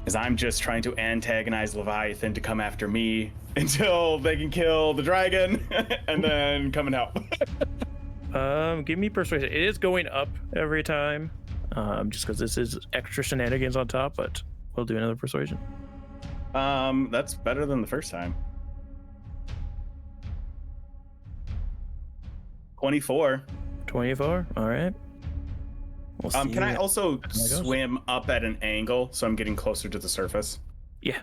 As I'm just trying to antagonize Leviathan to come after me until they can kill the dragon and then come and help. Give me persuasion. It is going up every time, just because this is extra shenanigans on top, but we'll do another persuasion. That's better than the first time. 24. 24. All right. We'll see Can I also that goes. swim up at an angle so I'm getting closer to the surface? Yeah.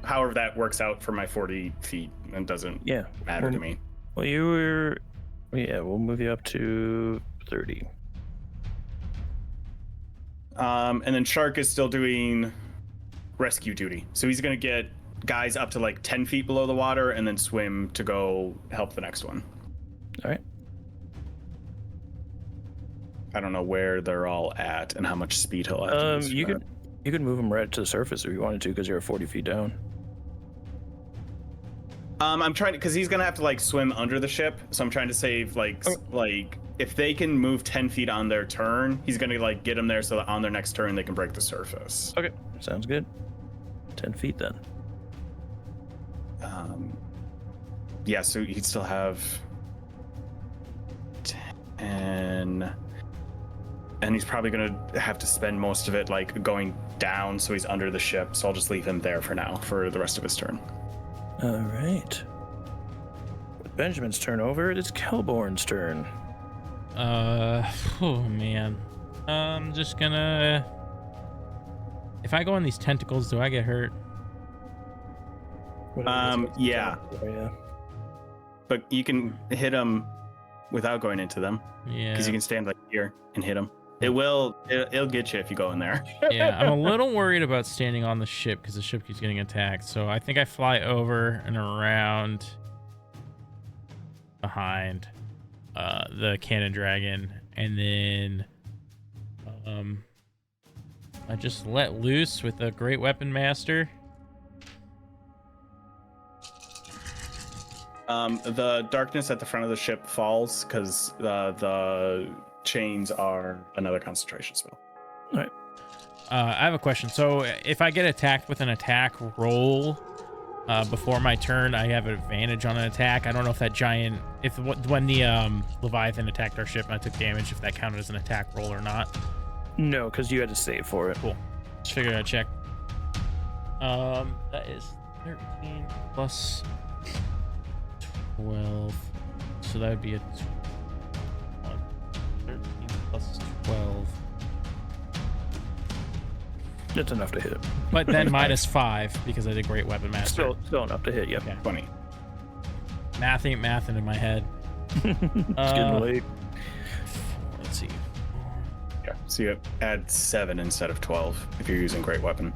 However, that works out for my 40 feet and doesn't matter to me. Well, you were. Yeah, we'll move you up to 30. And then Shark is still doing rescue duty. So he's going to get guys up to like 10 feet below the water and then swim to go help the next one. All right. I don't know where they're all at and how much speed he'll have to use for You that. could move him right to the surface if you wanted to, because you're 40 feet down. I'm trying to, because he's gonna have to like swim under the ship, so I'm trying to save like if they can move 10 feet on their turn, he's gonna like get them there so that on their next turn they can break the surface. Okay, sounds good. 10 feet then. Yeah, so he'd still have 10, and he's probably gonna have to spend most of it like going down, so he's under the ship. So I'll just leave him there for now for the rest of his turn. All right. With Benjamin's turn over, it's Kelborn's turn. Oh man. I'm just gonna. If I go on these tentacles, do I get hurt? Yeah, Yeah. but you can hit him without going into them. Yeah. Because you can stand like here and hit him. It'll get you if you go in there. Yeah, I'm a little worried about standing on the ship because the ship keeps getting attacked. So I think I fly over and around behind the cannon dragon, and then I just let loose with a great weapon master. The darkness at the front of the ship falls because the chains are another concentration spell. All right. I have a question. So if I get attacked with an attack roll before my turn, I have an advantage on an attack. I don't know if that giant, when the Leviathan attacked our ship and I took damage, if that counted as an attack roll or not. No, because you had to save for it. Cool. Just figured I'd check. That is 13 plus 12. So that would be a 1. It's enough to hit. But then -5 because I did Great Weapon Master. Still enough to hit. Yep. Okay. 20. Math ain't mathing in my head. It's getting late. Let's see. Yeah. So you add 7 instead of 12 if you're using Great Weapon.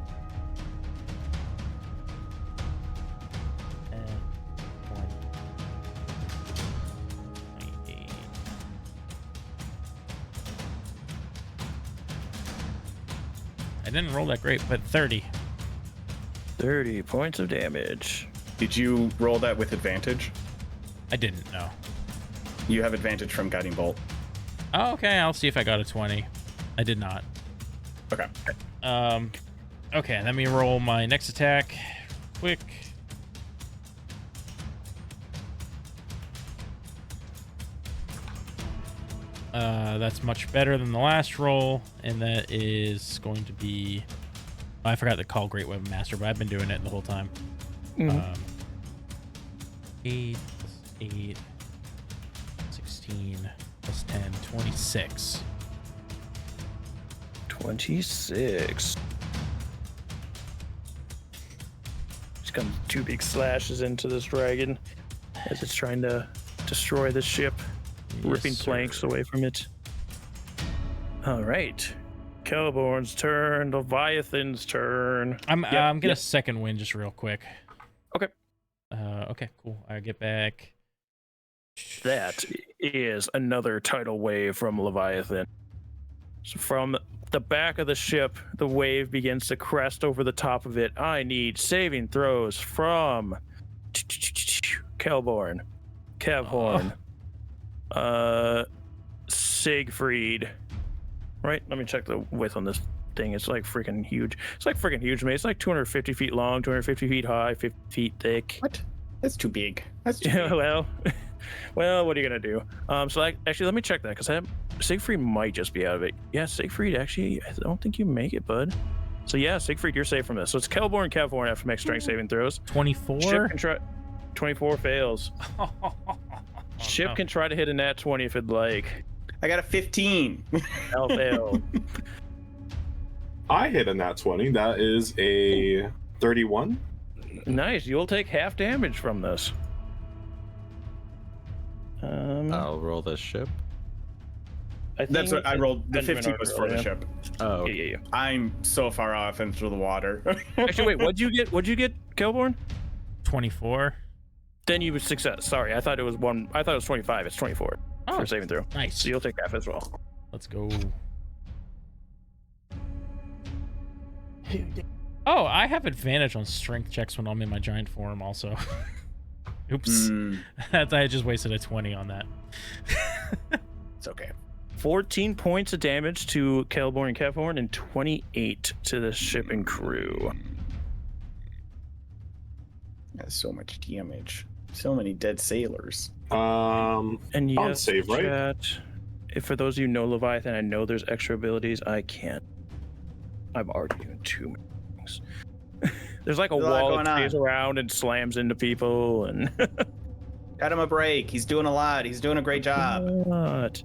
I didn't roll that great, but 30. 30 points of damage. Did you roll that with advantage? I didn't know. You have advantage from Guiding Bolt. Oh, okay, I'll see if I got a 20. I did not. Okay. Okay, let me roll my next attack. Quick. That's much better than the last roll, and that is going to be... I forgot to call Great Weapon Master, but I've been doing it the whole time. 8 plus 8, 16 plus 10, 26. 26. Just comes 2 big slashes into this dragon as it's trying to destroy the ship, ripping Yes, planks sir. away from it. All right. Kelborn's turn, Leviathan's turn. I'm Yep, gonna yep. second win just real quick. Okay. Okay, cool. I get back. That is another tidal wave from Leviathan. So from the back of the ship, the wave begins to crest over the top of it. I need saving throws from Kelborn, Kevhorn, Siegfried. Right? Let me check the width on this thing. It's like freaking huge. It's like freaking huge, mate. It's like 250 feet long, 250 feet high, 50 feet thick. What? That's too big. That's too Yeah, big. well, what are you gonna do? So actually, let me check that because Siegfried might just be out of it. Yeah, Siegfried, actually, I don't think you make it, bud. So yeah, Siegfried, you're safe from this. So it's Kelborn and Kevhorn have to make strength saving throws. 24? Ship can try. 24 fails. Ship no. can try to hit a nat 20 if it'd like. I got a 15. I'll fail. I hit a nat 20. That is a 31. Nice. You'll take half damage from this. I'll roll the ship. I think That's what I rolled. The Benjamin 15 was for the yeah. ship. Oh, Yeah. I'm so far off into the water. Actually, wait. What'd you get? Kelborn? 24. Then you would success. Sorry, I thought it was 25. It's 24 Oh, for saving throw. nice. So you'll take half as well. Let's go. Oh, I have advantage on strength checks when I'm in my giant form also. Oops. I just wasted a 20 on that. It's okay. 14 points of damage to Kelborn and Kevhorn, and 28 to the ship and crew. That's so much damage. So many dead sailors. And On yes, save, right? chat, if for those of you who know Leviathan, I know there's extra abilities. I can't. I'm already doing too many things. There's like a There's a lot wall going that stays on. around and slams into people, and Got him a break. He's doing a lot. He's doing a great job. What?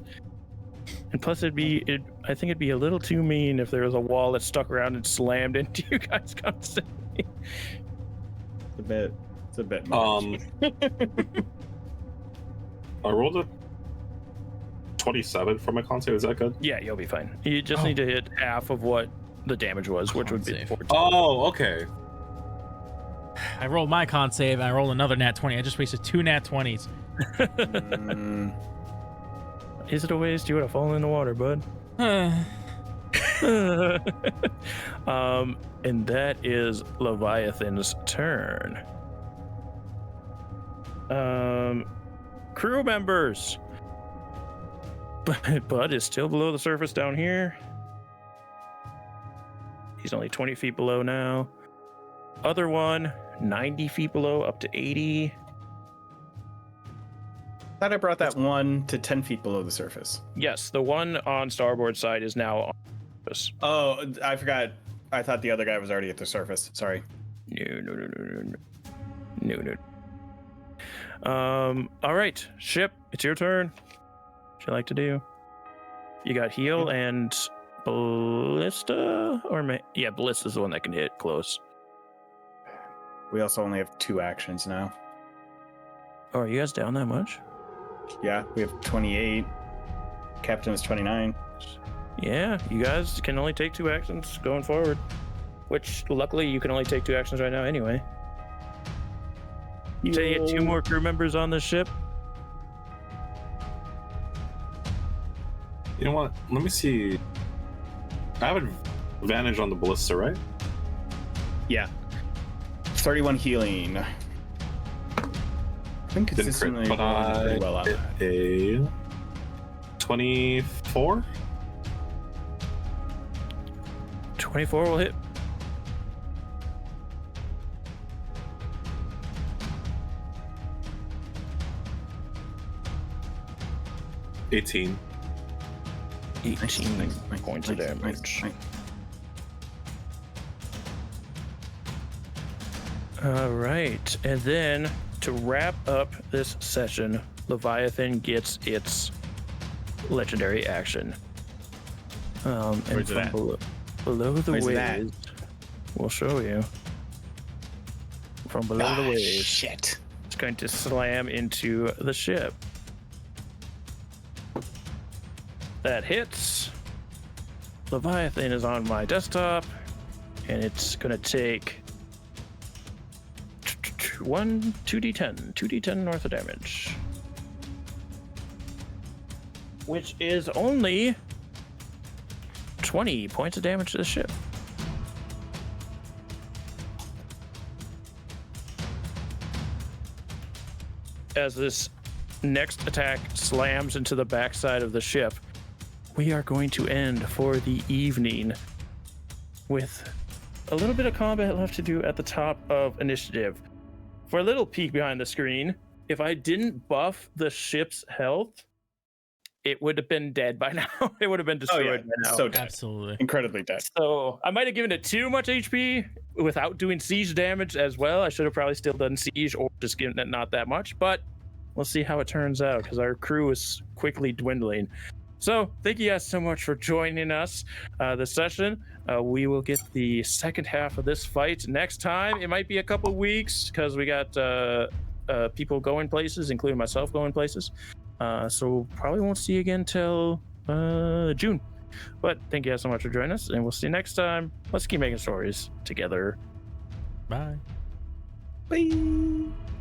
And plus, I think it'd be a little too mean if there was a wall that stuck around and slammed into you guys constantly. It's a bit much. I rolled a 27 for my con save. Is that good? Yeah, you'll be fine. You just need to hit half of what the damage was, which would be Con save. 14. Oh, okay. I rolled my con save and I rolled another nat 20. I just wasted 2 nat 20s. Is it a waste? You would have fallen in the water, bud. And that is Leviathan's turn. Crew members. Bud is still below the surface down here. He's only 20 feet below now. Other one, 90 feet below, up to 80. Thought I brought that one to 10 feet below the surface. Yes, the one on starboard side is now on the surface. Oh, I forgot. I thought the other guy was already at the surface. Sorry. No. All right, ship, it's your turn. What you like to do? You got heal and Ballista, yeah, Ballista's the one that can hit close. We also only have 2 actions now. Oh, are you guys down that much? Yeah, we have 28. Captain is 29. Yeah, you guys can only take 2 actions going forward. Which, luckily, you can only take 2 actions right now anyway. You say you get 2 more crew members on the ship? You know what? Let me see. I have advantage on the ballista, right? Yeah. 31 healing. I've been consistently Didn't crit, but rolling pretty well on hit that. a 24. 24 will hit. $18. 18 Nice, points of damage. nice. All right, and then to wrap up this session, Leviathan gets its legendary action. And Where's it from at? below the Where's it at? waves, we'll show you. From below the waves, Shit. it's going to slam into the ship. That hits. Leviathan is on my desktop, and it's gonna take 2d10 north of damage, which is only 20 points of damage to the ship. As this next attack slams into the backside of the ship, we are going to end for the evening with a little bit of combat left to do at the top of initiative. For a little peek behind the screen, if I didn't buff the ship's health, it would have been dead by now. It would have been destroyed by now. So dead. Absolutely. Incredibly dead. So I might have given it too much HP without doing siege damage as well. I should have probably still done siege or just given it not that much, but we'll see how it turns out because our crew is quickly dwindling. So thank you guys so much for joining us this session. We will get the second half of this fight next time. It might be a couple weeks because we got people going places, including myself going places. So probably won't see you again till June. But thank you guys so much for joining us, and we'll see you next time. Let's keep making stories together. Bye. Bye.